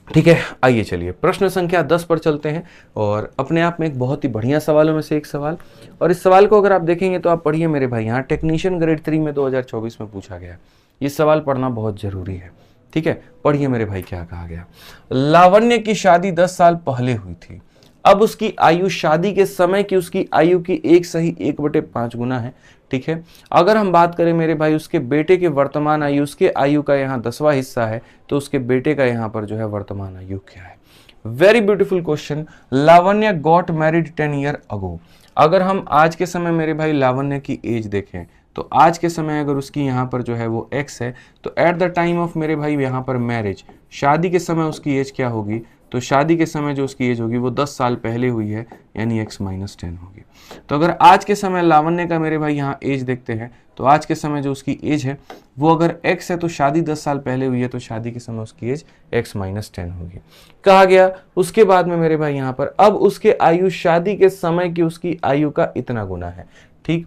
ठीक है, आइए चलिए प्रश्न संख्या 10 पर चलते हैं, और अपने आप में एक बहुत ही बढ़िया सवालों में से एक सवाल। और इस सवाल को अगर आप देखेंगे तो आप पढ़िए मेरे भाई, यहाँ टेक्नीशियन ग्रेड 3 में 2024 में पूछा गया। ये सवाल पढ़ना बहुत जरूरी है। ठीक है, पढ़िए मेरे भाई क्या कहा गया। लावण्य की शादी 10 साल पहले हुई थी, अब उसकी आयु शादी के समय की उसकी आयु की 1/5 गुना है। ठीक है, अगर हम बात करें मेरे भाई उसके बेटे के वर्तमान आयु, उसके आयु का यहाँ 10वां हिस्सा है, तो उसके बेटे का यहाँ पर जो है वर्तमान आयु क्या है। Very beautiful question. Lavanya got married 10 year ago. अगर हम आज के समय मेरे भाई लावण्य की एज देखें तो आज के समय अगर उसकी यहाँ पर जो है वो x है, तो एट द टाइम ऑफ मेरे भाई यहाँ पर मैरिज, शादी के समय उसकी एज क्या होगी, तो शादी के समय जो उसकी एज होगी वो 10 साल पहले हुई है, यानी x माइनस 10 होगी। तो अगर आज के समय लावण्य का मेरे भाई यहाँ एज देखते हैं, तो आज के समय जो उसकी एज है वो अगर x है तो शादी 10 साल पहले हुई है, तो शादी के समय उसकी एज x माइनस 10 होगी। कहा गया उसके बाद में मेरे भाई यहाँ पर अब उसके आयु शादी के समय की उसकी आयु का इतना गुना है। ठीक,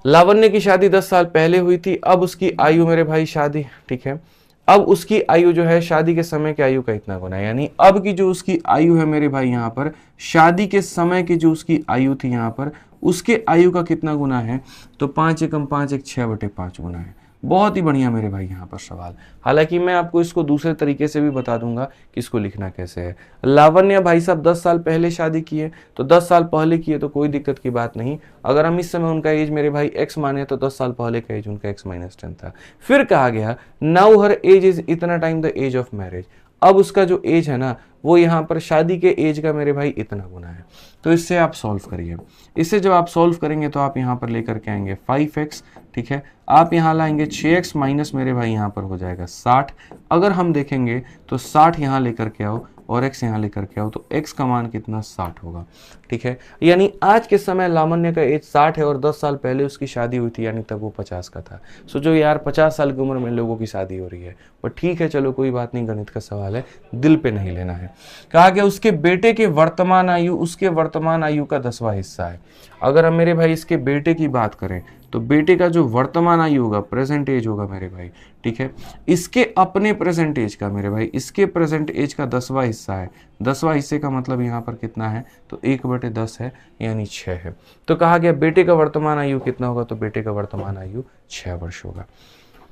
लावण्य की शादी 10 साल पहले हुई थी, अब उसकी आयु मेरे भाई शादी, ठीक है, अब उसकी आयु जो है शादी के समय की आयु का इतना गुना है, यानी अब की जो उसकी आयु है मेरे भाई यहाँ पर शादी के समय की जो उसकी आयु थी यहाँ पर उसके आयु का कितना गुना है, तो 5 एकम 5 एक 6/5 गुना है। बहुत ही बढ़िया मेरे भाई यहाँ पर सवाल। हालांकि मैं आपको इसको दूसरे तरीके से भी बता दूंगा कि इसको लिखना कैसे है। लावण्य भाई साहब 10 साल पहले शादी की है, तो 10 साल पहले की है तो कोई दिक्कत की बात नहीं। अगर हम इस समय उनका एज मेरे भाई x माने तो 10 साल पहले का एज उनका x-10 था। फिर कहा गया नाउ हर एज इज इतना time the age of marriage, अब उसका जो एज है ना वो यहाँ पर शादी के एज का मेरे भाई इतना गुना है। तो इससे आप सॉल्व करिए। इससे जब आप सॉल्व करेंगे तो आप यहाँ पर लेकर के आएंगे 5x, ठीक है, आप यहाँ लाएंगे 6x माइनस मेरे भाई यहाँ पर हो जाएगा 60। अगर हम देखेंगे तो 60 यहाँ लेकर के आओ और x यहाँ लेकर के आओ तो x का मान कितना 60 होगा, ठीक है। यानी आज के समय लावण्य का एज 60 है और 10 साल पहले उसकी शादी हुई थी, यानी तब वो 50 का था। सोचो यार 50 साल की उम्र में लोगों की शादी हो रही है, पर ठीक है चलो कोई बात नहीं, गणित का सवाल है, दिल पे नहीं लेना है। कहा गया उसके बेटे के वर्तमान आयु उसके वर्तमान आयु का 10वां हिस्सा है। अगर हम मेरे भाई इसके बेटे की बात करें तो बेटे का जो वर्तमान आयु होगा, प्रेजेंट एज होगा मेरे भाई, ठीक है, इसके अपने प्रेजेंट एज का मेरे भाई, इसके प्रेजेंट एज का 10वां हिस्सा है। 10वां हिस्से का मतलब यहाँ पर कितना है, तो 1/10 है, यानी 6 है। तो कहा गया बेटे का वर्तमान आयु कितना होगा, तो बेटे का वर्तमान आयु 6 वर्ष होगा।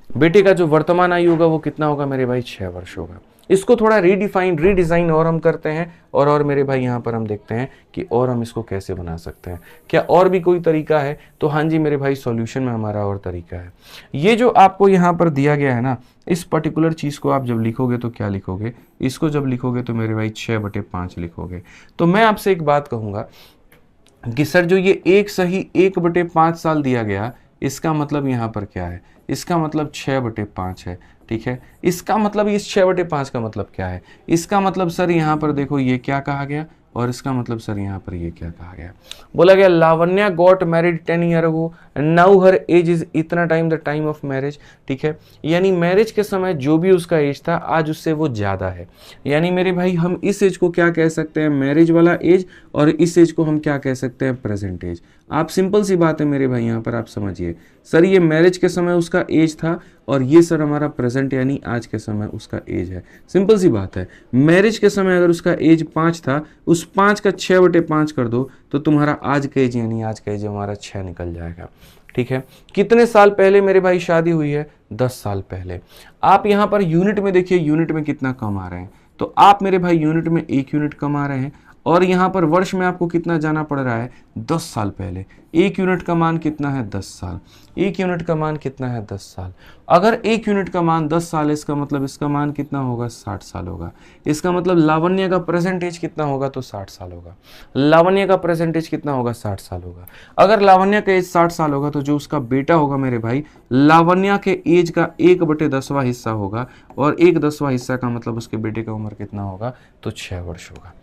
बेटे का जो वर्तमान आयु होगा वो कितना होगा मेरे भाई, 6 वर्ष होगा। इसको थोड़ा रीडिजाइन और हम करते हैं और मेरे भाई यहाँ पर हम देखते हैं कि और हम इसको कैसे बना सकते हैं। क्या और भी कोई तरीका है, तो हाँ जी मेरे भाई सॉल्यूशन में हमारा और तरीका है। ये जो आपको यहाँ पर दिया गया है ना, इस पर्टिकुलर चीज़ को आप जब लिखोगे तो क्या लिखोगे, इसको जब लिखोगे तो मेरे भाई 6/5 लिखोगे। तो मैं आपसे एक बात कहूँगा कि सर जो ये एक सही 1/5 साल दिया गया, इसका मतलब यहाँ पर क्या है, इसका मतलब 6/5 है, ठीक है। इसका मतलब इस 6/5 का मतलब क्या है, इसका मतलब सर यहाँ पर देखो ये क्या कहा गया और इसका मतलब सर यहाँ पर ये क्या कहा गया। बोला गया Lavanya got married 10 year ago and now her age is इतना time the time of marriage, ठीक है। यानी मैरिज के समय जो भी उसका एज था आज उससे वो ज़्यादा है। यानी मेरे भाई हम इस एज को क्या कह सकते हैं, मैरिज वाला एज, और इस एज को हम क्या कह सकते हैं, प्रेजेंट एज। आप सिंपल सी बात है मेरे भाई यहाँ पर आप समझिए, सर ये मैरिज के समय उसका एज था और ये सर हमारा प्रेजेंट यानी आज के समय उसका एज है। सिंपल सी बात है, मैरिज के समय अगर उसका एज 5 था, उस 5 का 6/5 कर दो तो तुम्हारा आज का एज यानी आज का एज हमारा 6 निकल जाएगा, ठीक है। कितने साल पहले मेरे भाई शादी हुई है, 10 साल पहले। आप यहाँ पर यूनिट में देखिए, यूनिट में कितना कम आ रहे हैं, तो आप मेरे भाई यूनिट में 1 यूनिट कम आ रहे हैं और यहाँ पर वर्ष में आपको कितना जाना पड़ रहा है, 10 साल पहले। 1 यूनिट का मान कितना है, 10 साल। 1 यूनिट का मान कितना है, 10 साल। अगर 1 यूनिट का मान 10 साल है, इसका मतलब इसका मान कितना होगा, 60 साल होगा। इसका मतलब लावण्य का प्रेजेंटेज कितना होगा, तो 60 साल होगा। लावण्य का प्रेजेंटेज कितना होगा, 60 साल होगा। अगर लावण्य का एज 60 साल होगा तो जो उसका बेटा होगा मेरे भाई, लावण्य के एज का 1/10वां हिस्सा होगा और 1/10वां हिस्सा का मतलब उसके बेटे का उम्र कितना होगा, तो 6 वर्ष होगा,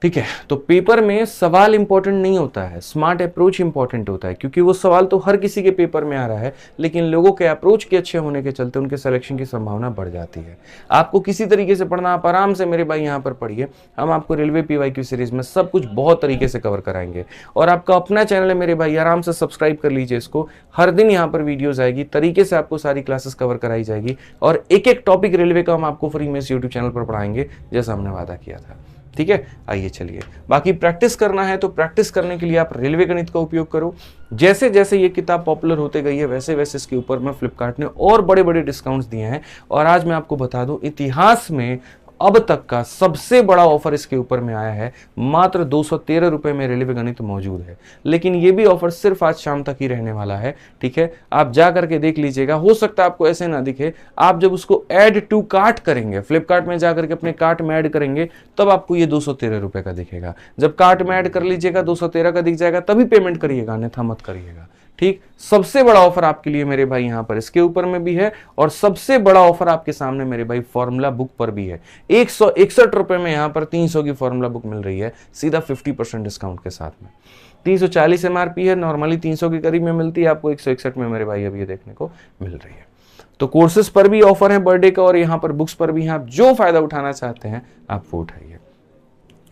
ठीक है। तो पेपर में सवाल इंपॉर्टेंट नहीं होता है, स्मार्ट अप्रोच इंपॉर्टेंट होता है, क्योंकि वो सवाल तो हर किसी के पेपर में आ रहा है, लेकिन लोगों के अप्रोच के अच्छे होने के चलते उनके सिलेक्शन की संभावना बढ़ जाती है। आपको किसी तरीके से पढ़ना, आप आराम से मेरे भाई यहाँ पर पढ़िए। हम आपको रेलवे PYQ सीरीज में सब कुछ बहुत तरीके से कवर कराएंगे और आपका अपना चैनल है मेरे भाई, आराम से सब्सक्राइब कर लीजिए इसको। हर दिन यहाँ पर वीडियोज आएगी, तरीके से आपको सारी क्लासेस कवर कराई जाएगी और एक एक टॉपिक रेलवे का हम आपको फ्री में इस यूट्यूब चैनल पर पढ़ाएंगे, जैसा हमने वादा किया था, ठीक है। आइए चलिए, बाकी प्रैक्टिस करना है तो प्रैक्टिस करने के लिए आप रेलवे गणित का उपयोग करो। जैसे जैसे ये किताब पॉपुलर होते गई है वैसे वैसे इसके ऊपर में फ्लिपकार्ट ने और बड़े बड़े डिस्काउंट्स दिए हैं। और आज मैं आपको बता दूं, इतिहास में अब तक का सबसे बड़ा ऑफर इसके ऊपर में आया है। मात्र 213 रुपए में रेलवे गणित मौजूद है, लेकिन ये भी ऑफर सिर्फ आज शाम तक ही रहने वाला है, ठीक है। आप जा करके देख लीजिएगा, हो सकता है आपको ऐसे ना दिखे। आप जब उसको ऐड टू कार्ट करेंगे, फ्लिपकार्ट में जाकर के अपने कार्ट में ऐड करेंगे, तब आपको ये 213 रुपए का दिखेगा। जब कार्ट में ऐड कर लीजिएगा 213 का दिख जाएगा, तभी पेमेंट करिएगा, अन्यथा मत करिएगा, ठीक। सबसे बड़ा ऑफर आपके लिए मेरे भाई यहाँ पर इसके ऊपर में भी है और सबसे बड़ा ऑफर आपके सामने मेरे भाई फॉर्मूला बुक पर भी है। 161 रुपए में यहाँ पर 300 की फॉर्मूला बुक मिल रही है, सीधा 50% डिस्काउंट के साथ में। 340 MRP है, नॉर्मली 300 के करीब में मिलती है, आपको 161 में मेरे भाई अभी ये देखने को मिल रही है। तो कोर्सेज पर भी ऑफर है बर्थडे का और यहाँ पर बुक्स पर भी हैं। आप जो फायदा उठाना चाहते हैं आप वो उठाइए।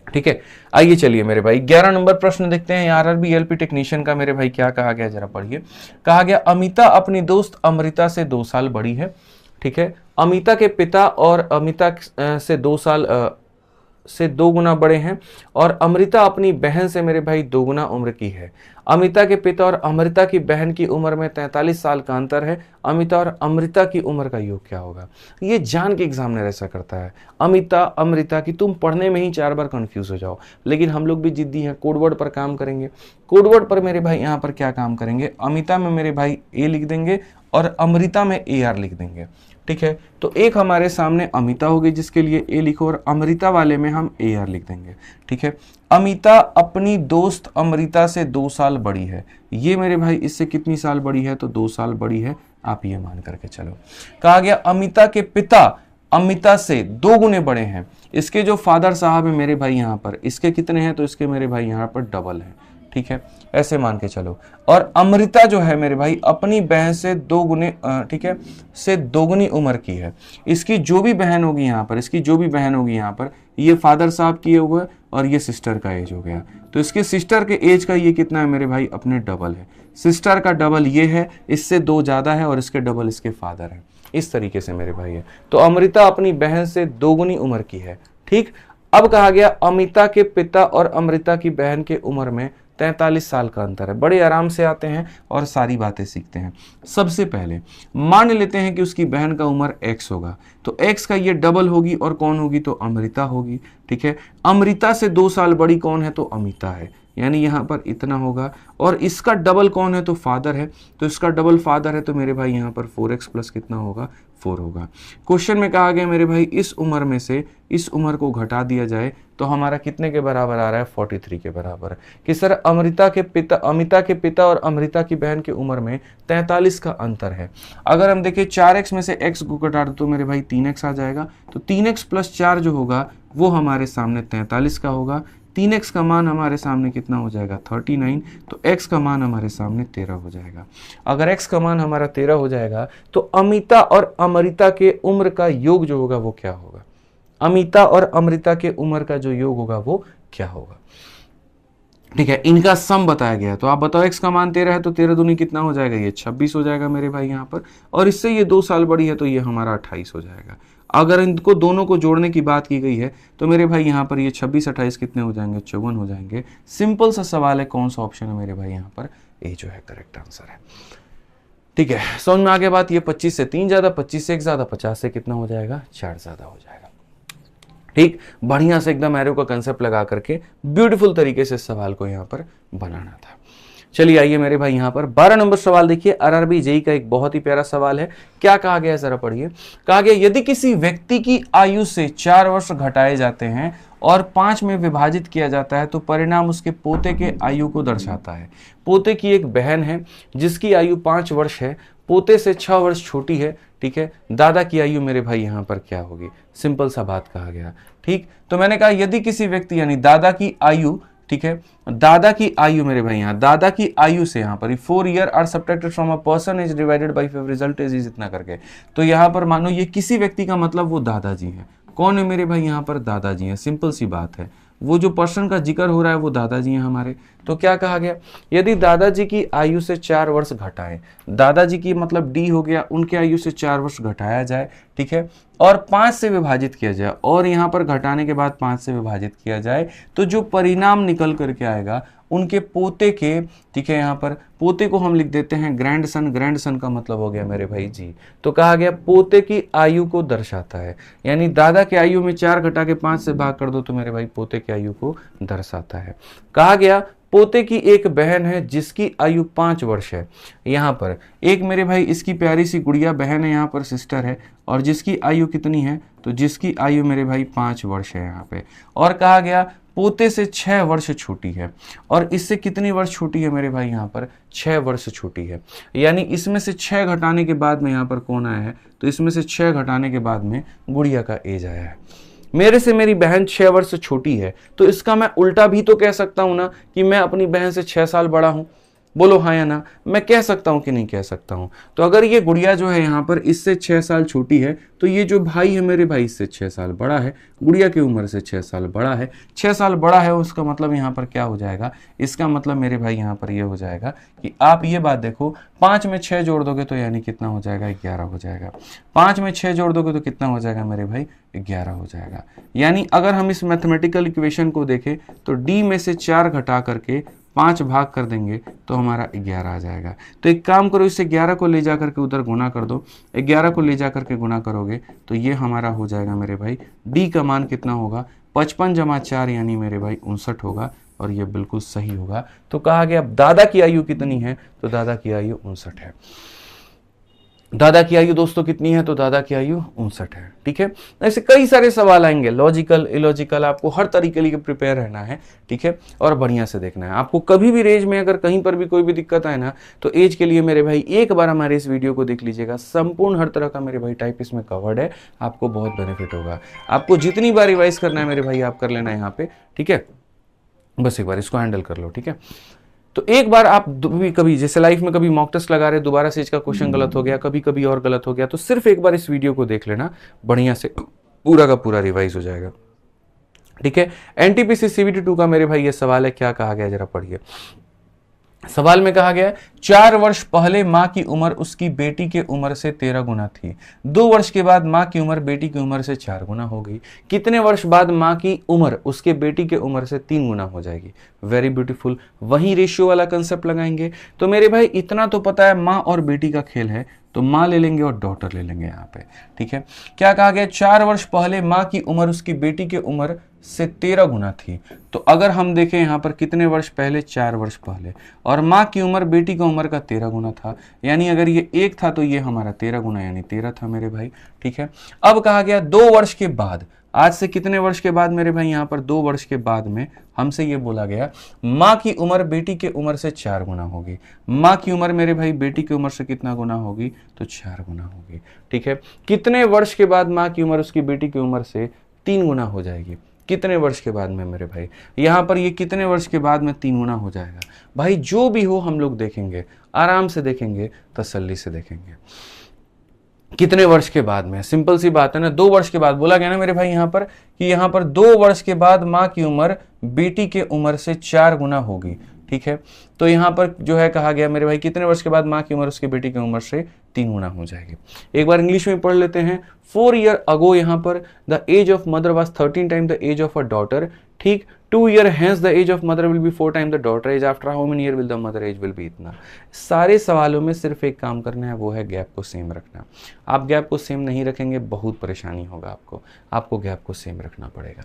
ठीक है, आइए चलिए मेरे भाई 11 नंबर प्रश्न देखते हैं। आरआरबी एलपी टेक्नीशियन का मेरे भाई क्या कहा गया, जरा पढ़िए। कहा गया अमिता अपनी दोस्त अमृता से 2 साल बड़ी है। ठीक है, अमिता के पिता और अमिता से 2 साल से 2 गुना बड़े हैं और अमृता अपनी बहन से मेरे भाई 2 गुना उम्र की है। अमिता के पिता और अमृता की बहन की उम्र में 43 साल का अंतर है। अमिता और अमृता की उम्र का योग क्या होगा? ये जान के एग्जामिनर ऐसा करता है। अमिता अमृता की तुम पढ़ने में ही 4 बार कंफ्यूज हो जाओ, लेकिन हम लोग भी जिद्दी हैं, कोडवर्ड पर काम करेंगे। कोडवर्ड पर मेरे भाई यहाँ पर क्या काम करेंगे, अमिता में मेरे भाई ए लिख देंगे और अमृता में ए आर लिख देंगे। ठीक है, तो एक हमारे सामने अमिता होगी जिसके लिए ए लिखो और अमृता वाले में हम ए आर लिख देंगे। ठीक है, अमिता अपनी दोस्त अमृता से 2 साल बड़ी है। ये मेरे भाई इससे कितनी साल बड़ी है, तो 2 साल बड़ी है, आप ये मान करके चलो। कहा गया अमिता के पिता अमिता से 2 गुने बड़े हैं। इसके जो फादर साहब है मेरे भाई यहाँ पर, इसके कितने हैं, तो इसके मेरे भाई यहाँ पर डबल है। ठीक है, ऐसे मान के चलो। और अमृता जो है मेरे भाई अपनी बहन से 2 गुने ठीक है से 2 गुनी उम्र की है। इसकी जो भी बहन होगी यहाँ पर, इसकी जो भी बहन होगी यहाँ पर, ये फादर साहब की हो गया और ये सिस्टर का एज हो गया। तो इसके सिस्टर के एज का ये कितना है मेरे भाई, अपने डबल है। सिस्टर का डबल ये है, इससे 2 ज्यादा है और इसके डबल इसके फादर है। इस तरीके से मेरे भाई है। तो अमृता अपनी बहन से 2 गुनी उम्र की है। ठीक, अब कहा गया अमिता के पिता और अमृता की बहन के उम्र में 43 साल का अंतर है। बड़े आराम से आते हैं और सारी बातें सीखते हैं। सबसे पहले मान लेते हैं कि उसकी बहन का उम्र x होगा, तो x का ये डबल होगी और कौन होगी, तो अमृता होगी। ठीक है, अमृता से 2 साल बड़ी कौन है, तो अमिता है, यानी यहाँ पर इतना होगा। और इसका डबल कौन है, तो फादर है, तो इसका डबल फादर है, तो मेरे भाई यहाँ पर 4x प्लस कितना होगा, 4 होगा। क्वेश्चन में कहा गया मेरे भाई इस उम्र में से इस उम्र को घटा दिया जाए तो हमारा कितने के बराबर आ रहा है, 43 के बराबर। कि सर अमृता के पिता और अमृता की बहन की उम्र में 43 का अंतर है। अगर हम देखें 4x में से x को घटा दो तो मेरे भाई 3x आ जाएगा। तो 3x प्लस 4 जो होगा वो हमारे सामने 43 का होगा। 3x का मान हमारे सामने कितना हो जाएगा, 39। तो x का मान हमारे सामने 13 हो जाएगा। अगर x का मान हमारा 13 हो जाएगा तो अमिता और अमृता के उम्र का योग जो होगा वो क्या होगा, अमिता और अमृता के उम्र का जो योग होगा वो क्या होगा। ठीक है, इनका सम बताया गया है। तो आप बताओ x का मान 13 है तो 13 दूनी कितना हो जाएगा, ये 26 हो जाएगा मेरे भाई यहाँ पर। और इससे ये 2 साल बड़ी है तो ये हमारा 28 हो जाएगा। अगर इनको दोनों को जोड़ने की बात की गई है तो मेरे भाई यहाँ पर ये 26 28 कितने हो जाएंगे, 54 हो जाएंगे। सिंपल सा सवाल है, कौन सा ऑप्शन है मेरे भाई यहाँ पर, ए जो है करेक्ट आंसर है। ठीक है, समझ में आगे बात। ये 25 से 3 ज्यादा, 25 से 1 ज्यादा, 50 से कितना हो जाएगा, 4 ज्यादा हो जाएगा। ठीक, बढ़िया से एकदम एरो का कंसेप्ट लगा करके ब्यूटीफुल तरीके से सवाल को यहाँ पर बनाना था। चलिए आइए मेरे भाई यहाँ पर 12 नंबर सवाल देखिए। आरआरबी जेईई का एक बहुत ही प्यारा सवाल है। क्या कहा गया है जरा पढ़िए। कहा गया यदि किसी व्यक्ति की आयु से 4 वर्ष घटाए जाते हैं और 5 में विभाजित किया जाता है तो परिणाम उसके पोते के आयु को दर्शाता है। पोते की एक बहन है जिसकी आयु 5 वर्ष है, पोते से 6 वर्ष छोटी है। ठीक है, दादा की आयु मेरे भाई यहाँ पर क्या होगी, सिंपल सा बात कहा गया। ठीक, तो मैंने कहा यदि किसी व्यक्ति यानी दादा की आयु, ठीक है, दादा की आयु मेरे भाई यहाँ दादा की आयु से यहाँ पर 4 year are subtracted from a person age divided by result is इतना करके, तो यहाँ पर मानो ये किसी व्यक्ति का मतलब वो दादाजी हैं। कौन है मेरे भाई यहाँ पर, दादाजी हैं। सिंपल सी बात है, वो जो पर्सन का जिक्र हो रहा है वो दादाजी हैं हमारे। तो क्या कहा गया, यदि दादाजी की आयु से 4 वर्ष घटाएं, दादाजी की मतलब डी हो गया, उनके आयु से 4 वर्ष घटाया जाए। ठीक है, और 5 से विभाजित किया जाए और यहाँ पर घटाने के बाद 5 से विभाजित किया जाए तो जो परिणाम निकल करके आएगा उनके पोते के, ठीक है, यहाँ पर पोते को हम लिख देते हैं ग्रैंडसन। ग्रैंडसन का मतलब हो गया मेरे भाई जी। तो कहा गया पोते की आयु को दर्शाता है, यानी दादा की आयु में 4 घटा के 5 से भाग कर दो तो मेरे भाई पोते की आयु को दर्शाता है। कहा गया पोते की एक बहन है जिसकी आयु 5 वर्ष है। यहाँ पर एक मेरे भाई इसकी प्यारी सी गुड़िया बहन है, यहाँ पर सिस्टर है, और जिसकी आयु कितनी है, तो जिसकी आयु मेरे भाई 5 वर्ष है यहाँ पे। और कहा गया पोते से 6 वर्ष छोटी है, और इससे कितनी वर्ष छोटी है मेरे भाई, यहाँ पर 6 वर्ष छोटी है। यानी इसमें से 6 घटाने के बाद में यहाँ पर कौन आया है, तो इसमें से 6 घटाने के बाद में गुड़िया का एज आया है। मेरे से मेरी बहन 6 वर्ष छोटी है, तो इसका मैं उल्टा भी तो कह सकता हूं ना कि मैं अपनी बहन से 6 साल बड़ा हूं। बोलो हाँ या ना, मैं कह सकता हूं कि नहीं कह सकता हूं। तो अगर ये गुड़िया जो है यहाँ पर इससे 6 साल छोटी है तो ये जो भाई है मेरे भाई से 6 साल बड़ा है, गुड़िया की उम्र से 6 साल बड़ा है, 6 साल बड़ा है, उसका मतलब यहाँ पर क्या हो जाएगा, इसका मतलब मेरे भाई यहाँ पर ये हो जाएगा कि आप ये बात देखो, 5 में 6 जोड़ दोगे तो यानी कितना हो जाएगा, 11 हो जाएगा। 5 में 6 जोड़ दोगे तो कितना हो जाएगा मेरे भाई, 11 हो जाएगा। यानी अगर हम इस मैथमेटिकल इक्वेशन को देखें तो d में से 4 घटा करके 5 भाग कर देंगे तो हमारा 11 आ जाएगा। तो एक काम करो, इससे 11 को ले जा करके उधर गुना कर दो, 11 को ले जा करके गुना करोगे तो ये हमारा हो जाएगा मेरे भाई, d का मान कितना होगा, 55 जमा 4 यानी मेरे भाई 59 होगा, और ये बिल्कुल सही होगा। तो कहा गया अब दादा की आयु कितनी है, तो दादा की आयु 59 है। दादा की आयु दोस्तों कितनी है, तो दादा की आयु 59 है। ठीक है, ऐसे कई सारे सवाल आएंगे, लॉजिकल इलॉजिकल, आपको हर तरीके के लिए प्रिपेयर रहना है। ठीक है, और बढ़िया से देखना है। आपको कभी भी रेंज में अगर कहीं पर भी कोई भी दिक्कत आए ना, तो एज के लिए मेरे भाई एक बार हमारे इस वीडियो को देख लीजिएगा, संपूर्ण हर तरह का मेरे भाई टाइप इसमें कवर्ड है, आपको बहुत बेनिफिट होगा। आपको जितनी बार रिवाइज करना है मेरे भाई आप कर लेना यहाँ पे। ठीक है, बस एक बार इसको हैंडल कर लो। ठीक है, तो एक बार आप कभी जैसे लाइफ में कभी मॉक टेस्ट लगा रहे, दोबारा से इसका क्वेश्चन गलत हो गया, कभी कभी और गलत हो गया, तो सिर्फ एक बार इस वीडियो को देख लेना, बढ़िया से पूरा का पूरा रिवाइज हो जाएगा। ठीक है, एनटीपीसी सीबीटी 2 का मेरे भाई ये सवाल है, क्या कहा गया जरा पढ़िए। सवाल में कहा गया 4 वर्ष पहले मां की उम्र उसकी बेटी के उम्र से 13 गुना थी, 2 वर्ष के बाद मां की उम्र बेटी की उम्र से 4 गुना हो गई, कितने वर्ष बाद मां की उम्र उसके बेटी के उम्र से 3 गुना हो जाएगी। वेरी ब्यूटीफुल, वही रेशियो वाला कंसेप्ट लगाएंगे। तो मेरे भाई इतना तो पता है मां और बेटी का खेल है, तो मां ले लेंगे और डॉटर ले लेंगे यहाँ पे। ठीक है, क्या कहा गया, 4 वर्ष पहले मां की उम्र उसकी बेटी के उम्र से 13 गुना थी। तो अगर हम देखें यहाँ पर कितने वर्ष पहले, 4 वर्ष पहले, और मां की उम्र बेटी की उम्र का 13 गुना था, यानी अगर ये 1 था तो ये हमारा 13 गुना यानी 13 था मेरे भाई। ठीक है, अब कहा गया 2 वर्ष के बाद, आज से कितने वर्ष के बाद मेरे भाई, यहाँ पर 2 वर्ष के बाद में हमसे ये बोला गया माँ की उम्र बेटी के उम्र से 4 गुना होगी। माँ की उम्र मेरे भाई बेटी की उम्र से कितना गुना होगी, तो 4 गुना होगी। ठीक है, कितने वर्ष के बाद माँ की उम्र उसकी बेटी की उम्र से 3 गुना हो जाएगी, कितने वर्ष के बाद में मेरे भाई, यहाँ पर ये कितने वर्ष के बाद में 3 गुना हो जाएगा। भाई जो भी हो हम लोग देखेंगे, आराम से देखेंगे, तसल्ली से देखेंगे। कितने वर्ष के बाद में, सिंपल सी बात है ना, 2 वर्ष के बाद बोला गया ना मेरे भाई यहाँ पर कि यहाँ पर 2 वर्ष के बाद माँ की उम्र बेटी के उम्र से 4 गुना होगी। ठीक है, तो यहाँ पर जो है कहा गया मेरे भाई कितने वर्ष के बाद माँ की उम्र उसकी बेटी की उम्र से 3 गुना हो जाएगी। एक बार इंग्लिश में पढ़ लेते हैं। 4 ईयर अगो यहाँ पर the age of mother was 13 time the age of a daughter. ठीक, 2 year hence the age of mother will be 4 time the daughter age, after how many year will the mother age will be इतना। सारे सवालों में सिर्फ एक काम करना है, वो है गैप को सेम रखना। आप गैप को सेम नहीं रखेंगे बहुत परेशानी होगा आपको गैप को सेम रखना पड़ेगा।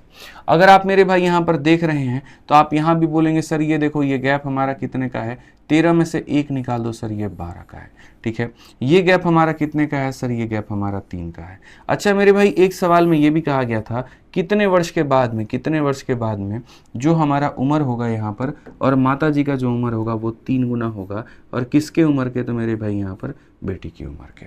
अगर आप मेरे भाई यहाँ पर देख रहे हैं तो आप यहाँ भी बोलेंगे सर ये देखो ये गैप हमारा कितने का है, 13 में से 1 निकाल दो सर, ये 12 का है। ठीक है, ये गैप हमारा कितने का है सर, ये गैप हमारा 3 का है। अच्छा मेरे भाई एक सवाल में ये भी कहा गया था कितने वर्ष के बाद में जो हमारा उम्र होगा यहाँ पर, और माता जी का जो उम्र होगा वो 3 गुना होगा, और किसके उम्र के, तो मेरे भाई यहाँ पर बेटी की उम्र के,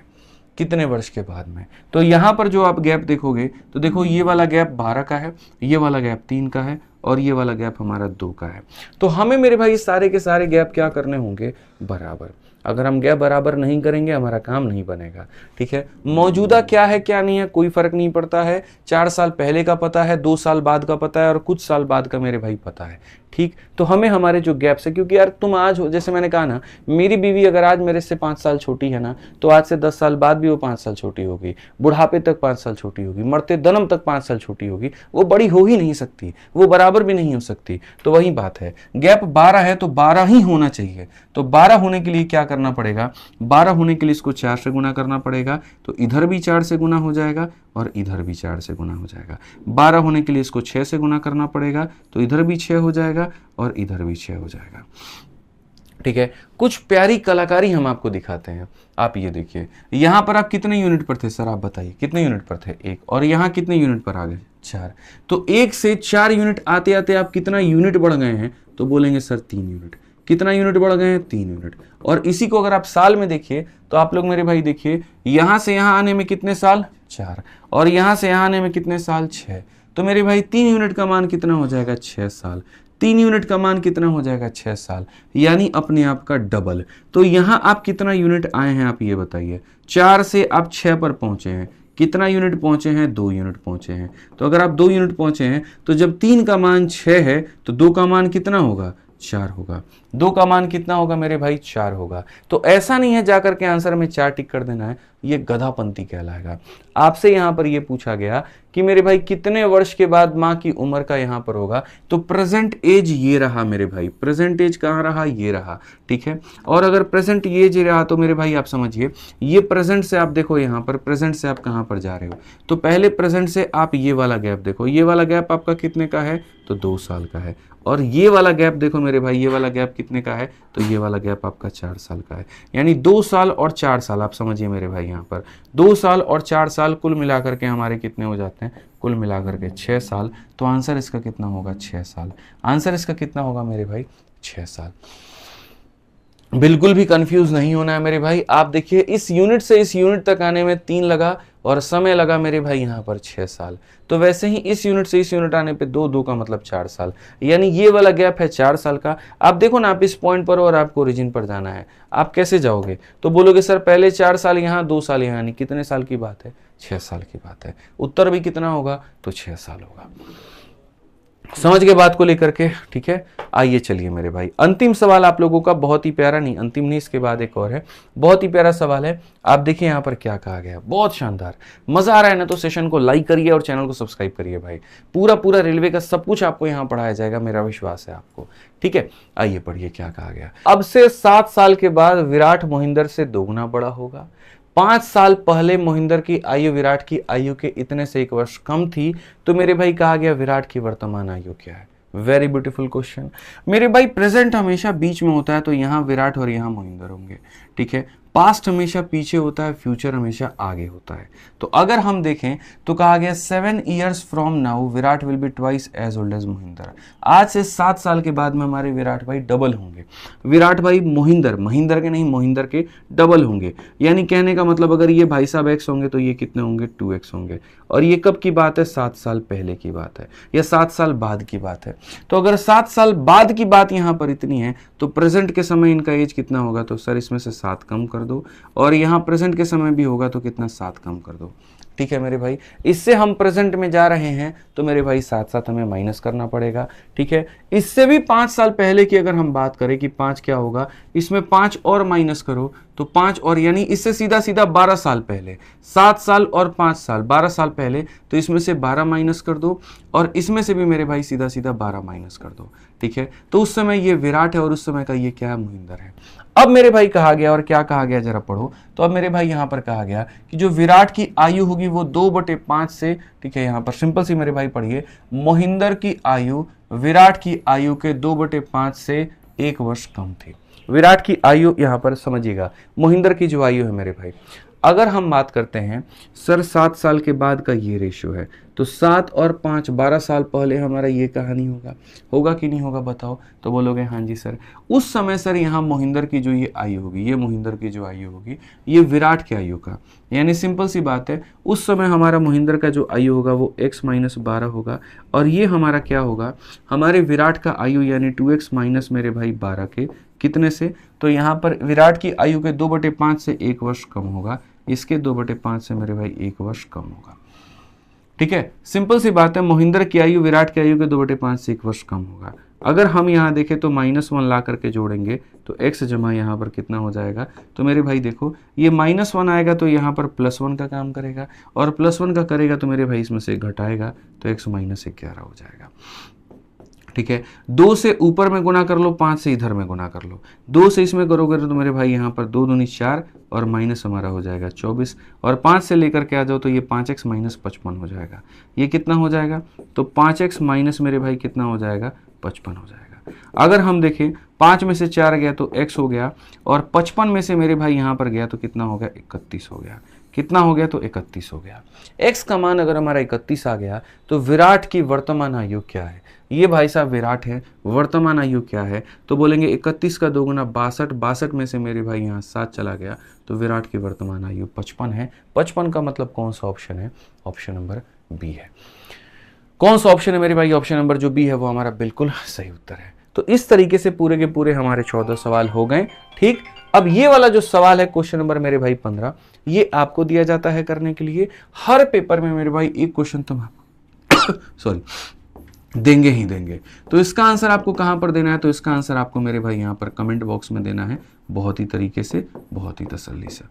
कितने वर्ष के बाद में। तो यहाँ पर जो आप गैप देखोगे तो देखो ये वाला गैप 12 का है, ये वाला गैप 3 का है, और ये वाला गैप हमारा 2 का है। तो हमें मेरे भाई सारे के सारे गैप क्या करने होंगे, बराबर। अगर हम गैप बराबर नहीं करेंगे हमारा काम नहीं बनेगा। ठीक है, मौजूदा क्या है क्या नहीं है कोई फर्क नहीं पड़ता है, 4 साल पहले का पता है, 2 साल बाद का पता है, और कुछ साल बाद का मेरे भाई पता है। ठीक, तो हमें हमारे जो गैप्स है, क्योंकि यार तुम आज हो, जैसे मैंने कहा ना, मेरी बीवी अगर आज मेरे से 5 साल छोटी है ना, तो आज से 10 साल बाद भी वो 5 साल छोटी होगी, बुढ़ापे तक 5 साल छोटी होगी, मरते दम तक 5 साल छोटी होगी, वो बड़ी हो ही नहीं सकती, वो बराबर भी नहीं हो सकती। तो वही बात है, गैप 12 है तो 12 ही होना चाहिए। तो 12 होने के लिए क्या करना पड़ेगा, 12 होने के लिए इसको 4 से गुना करना पड़ेगा, तो इधर भी 4 से गुना हो जाएगा और इधर भी 4 से गुना हो जाएगा। 12 होने के लिए इसको 6 से गुना करना पड़ेगा, तो इधर भी 6 हो जाएगा और इधर भी 6 हो जाएगा। ठीक है, कुछ प्यारी कलाकारी हम आपको दिखाते हैं। आप ये देखिए, यहाँ पर आप कितने यूनिट पर थे सर, आप बताइए कितने यूनिट पर थे, 1, और यहाँ कितने यूनिट पर आ गए, 4। तो 1 से 4 यूनिट आते आते आप कितना यूनिट बढ़ गए हैं, तो बोलेंगे सर 3 यूनिट। कितना यूनिट बढ़ गए हैं, 3 यूनिट। और इसी को अगर आप साल में देखिए तो आप लोग मेरे भाई देखिए, यहाँ से यहाँ आने में कितने साल, 4, और यहाँ से यहाँ आने में कितने साल, 6। तो मेरे भाई 3 यूनिट का मान कितना हो जाएगा, 6 साल। 3 यूनिट का मान कितना हो जाएगा, 6 साल, यानी अपने आप का डबल। तो यहाँ आप कितना यूनिट आए हैं, आप ये बताइए। 4 से आप 6 पर पहुंचे हैं, कितना यूनिट पहुंचे हैं, 2 यूनिट पहुंचे हैं। तो अगर आप 2 यूनिट पहुंचे हैं तो जब 3 का मान 6 है तो 2 का मान कितना होगा, 4 होगा। 2 का मान कितना होगा मेरे भाई, 4 होगा। तो ऐसा नहीं है जाकर के आंसर में 4 टिक कर देना है, ये गधापंती कहलाएगा। आपसे यहां पर ये पूछा गया कि मेरे भाई कितने वर्ष के बाद मां की उम्र का यहां पर होगा, तो प्रेजेंट एज ये रहा मेरे भाई, प्रेजेंट एज कहां रहा, ये रहा, ठीक है। और अगर प्रेजेंट एज रहा तो मेरे भाई आप समझिए, ये प्रेजेंट से आप देखो यहां पर, प्रेजेंट से आप कहां पर जा रहे हो, तो पहले प्रेजेंट से आप ये वाला गैप देखो, ये वाला गैप आपका कितने का है, तो 2 साल का है। और ये वाला गैप देखो मेरे भाई, ये वाला गैप कितने का है, तो ये वाला गैप आपका 4 साल का है। यानी 2 साल और 4 साल, आप समझिए मेरे भाई, यहाँ पर 2 साल और 4 साल कुल मिलाकर के हमारे कितने हो जाते हैं, कुल मिलाकर के 6 साल। तो आंसर इसका कितना होगा, 6 साल। आंसर इसका कितना होगा मेरे भाई, 6 साल। बिल्कुल भी कंफ्यूज नहीं होना है मेरे भाई। आप देखिए इस यूनिट से इस यूनिट तक आने में 3 लगा और समय लगा मेरे भाई यहाँ पर 6 साल। तो वैसे ही इस यूनिट से इस यूनिट आने पे 2 का मतलब 4 साल, यानी ये वाला गैप है 4 साल का। आप देखो ना, आप इस पॉइंट पर और आपको ओरिजिन पर जाना है, आप कैसे जाओगे, तो बोलोगे सर पहले 4 साल यहाँ 2 साल यहाँ, यानी कितने साल की बात है, 6 साल की बात है। उत्तर भी कितना होगा, तो 6 साल होगा। समझ गए बात को लेकर के, ठीक है। आइए चलिए मेरे भाई, अंतिम सवाल आप लोगों का बहुत ही प्यारा, नहीं अंतिम नहीं, इसके बाद एक और है, बहुत ही प्यारा सवाल है। आप देखिए यहाँ पर क्या कहा गया, बहुत शानदार, मजा आ रहा है ना, तो सेशन को लाइक करिए और चैनल को सब्सक्राब करिए भाई। पूरा रेलवे का सब कुछ आपको यहाँ पढ़ाया जाएगा, मेरा विश्वास है आपको, ठीक है। आइए पढ़िए क्या कहा गया। अब से 7 साल के बाद विराट मोहिंदर से 2 गुना बड़ा होगा। 5 साल पहले मोहिंदर की आयु विराट की आयु के इतने से 1 वर्ष कम थी, तो मेरे भाई कहा गया विराट की वर्तमान आयु क्या है। वेरी ब्यूटीफुल क्वेश्चन मेरे भाई। प्रेजेंट हमेशा बीच में होता है, तो यहाँ विराट और यहाँ मोहिंदर होंगे, ठीक है। पास्ट हमेशा पीछे होता है, फ्यूचर हमेशा आगे होता है। तो अगर हम देखें तो कहा गया 7 years from now Virat will be twice as old as Mohinder. आज से 7 साल के बाद में हमारे विराट भाई डबल होंगे। विराट भाई महिंदर के नहीं, मोहिंदर के डबल होंगे। यानी कहने का मतलब अगर ये भाई साहब x होंगे तो ये कितने होंगे, 2x होंगे। और ये कब की बात है, 7 साल पहले की बात है, या 7 साल बाद की बात है। तो अगर 7 साल बाद की बात यहाँ पर इतनी है, तो प्रेजेंट के समय इनका एज कितना होगा, तो सर इसमें से 7 कम कर दो, और यहाँ प्रेजेंट के समय भी होगा तो कितना, 7 कम कर दो, ठीक है मेरे भाई। इससे हम प्रेजेंट में जा रहे हैं तो मेरे भाई साथ साथ हमें माइनस करना पड़ेगा, ठीक है। इससे भी 5 साल पहले की अगर हम बात करें कि 5 क्या होगा, इसमें 5 और माइनस करो तो 5 और, यानी इससे सीधा सीधा 12 साल पहले, 7 साल और 5 साल 12 साल पहले, तो इसमें से 12 माइनस कर दो, और इसमें से भी मेरे भाई सीधा सीधा 12 माइनस कर दो, ठीक है। तो उस समय ये विराट है और उस समय का ये क्या है, मोहिंदर है। अब मेरे भाई कहा गया, और क्या कहा गया जरा पढ़ो, तो अब मेरे भाई यहां पर कहा गया कि जो विराट की आयु होगी वो 2/5 से, ठीक है, यहां पर सिंपल सी मेरे भाई पढ़िए, मोहिंदर की आयु विराट की आयु के 2/5 से 1 वर्ष कम थी। विराट की आयु यहां पर समझिएगा, मोहिंदर की जो आयु है मेरे भाई, अगर हम बात करते हैं सर 7 साल के बाद का ये रेशियो है, तो 7 और 5 12 साल पहले हमारा ये कहानी होगा कि नहीं होगा, बताओ। तो बोलोगे हाँ जी सर। उस समय सर यहाँ मोहिंदर की जो ये आयु होगी, ये मोहिंदर की जो आयु होगी, ये विराट की आयु का, यानी सिंपल सी बात है, उस समय हमारा मोहिंदर का जो आयु होगा वो x-12 होगा, और ये हमारा क्या होगा, हमारे विराट का आयु यानी 2x माइनस मेरे भाई 12 के कितने से, तो यहाँ पर विराट की आयु के 2/5 से 1 वर्ष कम होगा, इसके 2/5 से मेरे भाई 1 वर्ष कम होगा, ठीक है। सिंपल सी बात है, मोहिंदर की आयु विराट की आयु के 2/5 से 1 वर्ष कम होगा। अगर हम यहाँ देखें तो -1 ला करके जोड़ेंगे तो x जमा यहाँ पर कितना हो जाएगा, तो मेरे भाई देखो ये -1 आएगा तो यहाँ पर +1 का काम करेगा, और +1 का करेगा तो मेरे भाई इसमें से घटाएगा तो x -11 हो जाएगा, ठीक है। 2 से ऊपर में गुना कर लो, 5 से इधर में गुना कर लो, 2 से इसमें करोगे तो मेरे भाई यहाँ पर 2 दूनी 4 और माइनस हमारा हो जाएगा 24, और 5 से लेकर के आ जाओ तो ये 5x - 55 हो जाएगा। ये कितना हो जाएगा, तो 5x माइनस मेरे भाई कितना हो जाएगा, 55 हो जाएगा। अगर हम देखें 5 में से 4 गया तो x हो गया, और 55 में से मेरे भाई यहाँ पर गया तो कितना हो गया, 31 हो गया। कितना हो गया, तो 31 हो गया। x का मान अगर हमारा 31 आ गया तो विराट की वर्तमान आयु क्या है, ये भाई साहब विराट है, वर्तमान आयु क्या है, तो बोलेंगे 31 का 2 गुना 62, 62 में से मेरे भाई यहाँ 7 चला गया तो विराट की वर्तमान आयु 55 है। 55 का मतलब कौन सा ऑप्शन है, ऑप्शन नंबर बी है। कौन सा ऑप्शन है मेरे भाई, ऑप्शन नंबर जो बी है वो हमारा बिल्कुल सही उत्तर है। तो इस तरीके से पूरे के पूरे हमारे 14 सवाल हो गए, ठीक। अब ये वाला जो सवाल है क्वेश्चन नंबर मेरे भाई 15, ये आपको दिया जाता है करने के लिए। हर पेपर में मेरे भाई एक क्वेश्चन तो सॉरी देंगे ही देंगे। तो इसका आंसर आपको कहां पर देना है? तो इसका आंसर आपको मेरे भाई यहां पर कमेंट बॉक्स में देना है, बहुत ही तरीके से, बहुत ही तसल्ली से।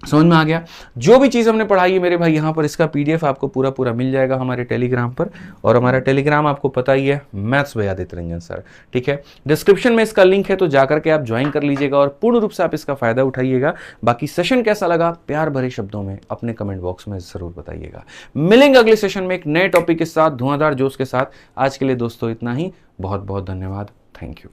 समझ में आ गया? जो भी चीज हमने पढ़ाई है मेरे भाई यहां पर इसका पीडीएफ आपको पूरा पूरा मिल जाएगा हमारे टेलीग्राम पर। और हमारा टेलीग्राम आपको पता ही है, maths by Aditya Ranjan sir. ठीक है, डिस्क्रिप्शन में इसका लिंक है, तो जाकर के आप ज्वाइन कर लीजिएगा और पूर्ण रूप से आप इसका फायदा उठाइएगा। बाकी सेशन कैसा लगा प्यार भरे शब्दों में अपने कमेंट बॉक्स में जरूर बताइएगा। मिलेंगे अगले सेशन में एक नए टॉपिक के साथ, धुआंधार जोश के साथ। आज के लिए दोस्तों इतना ही, बहुत बहुत धन्यवाद, थैंक यू।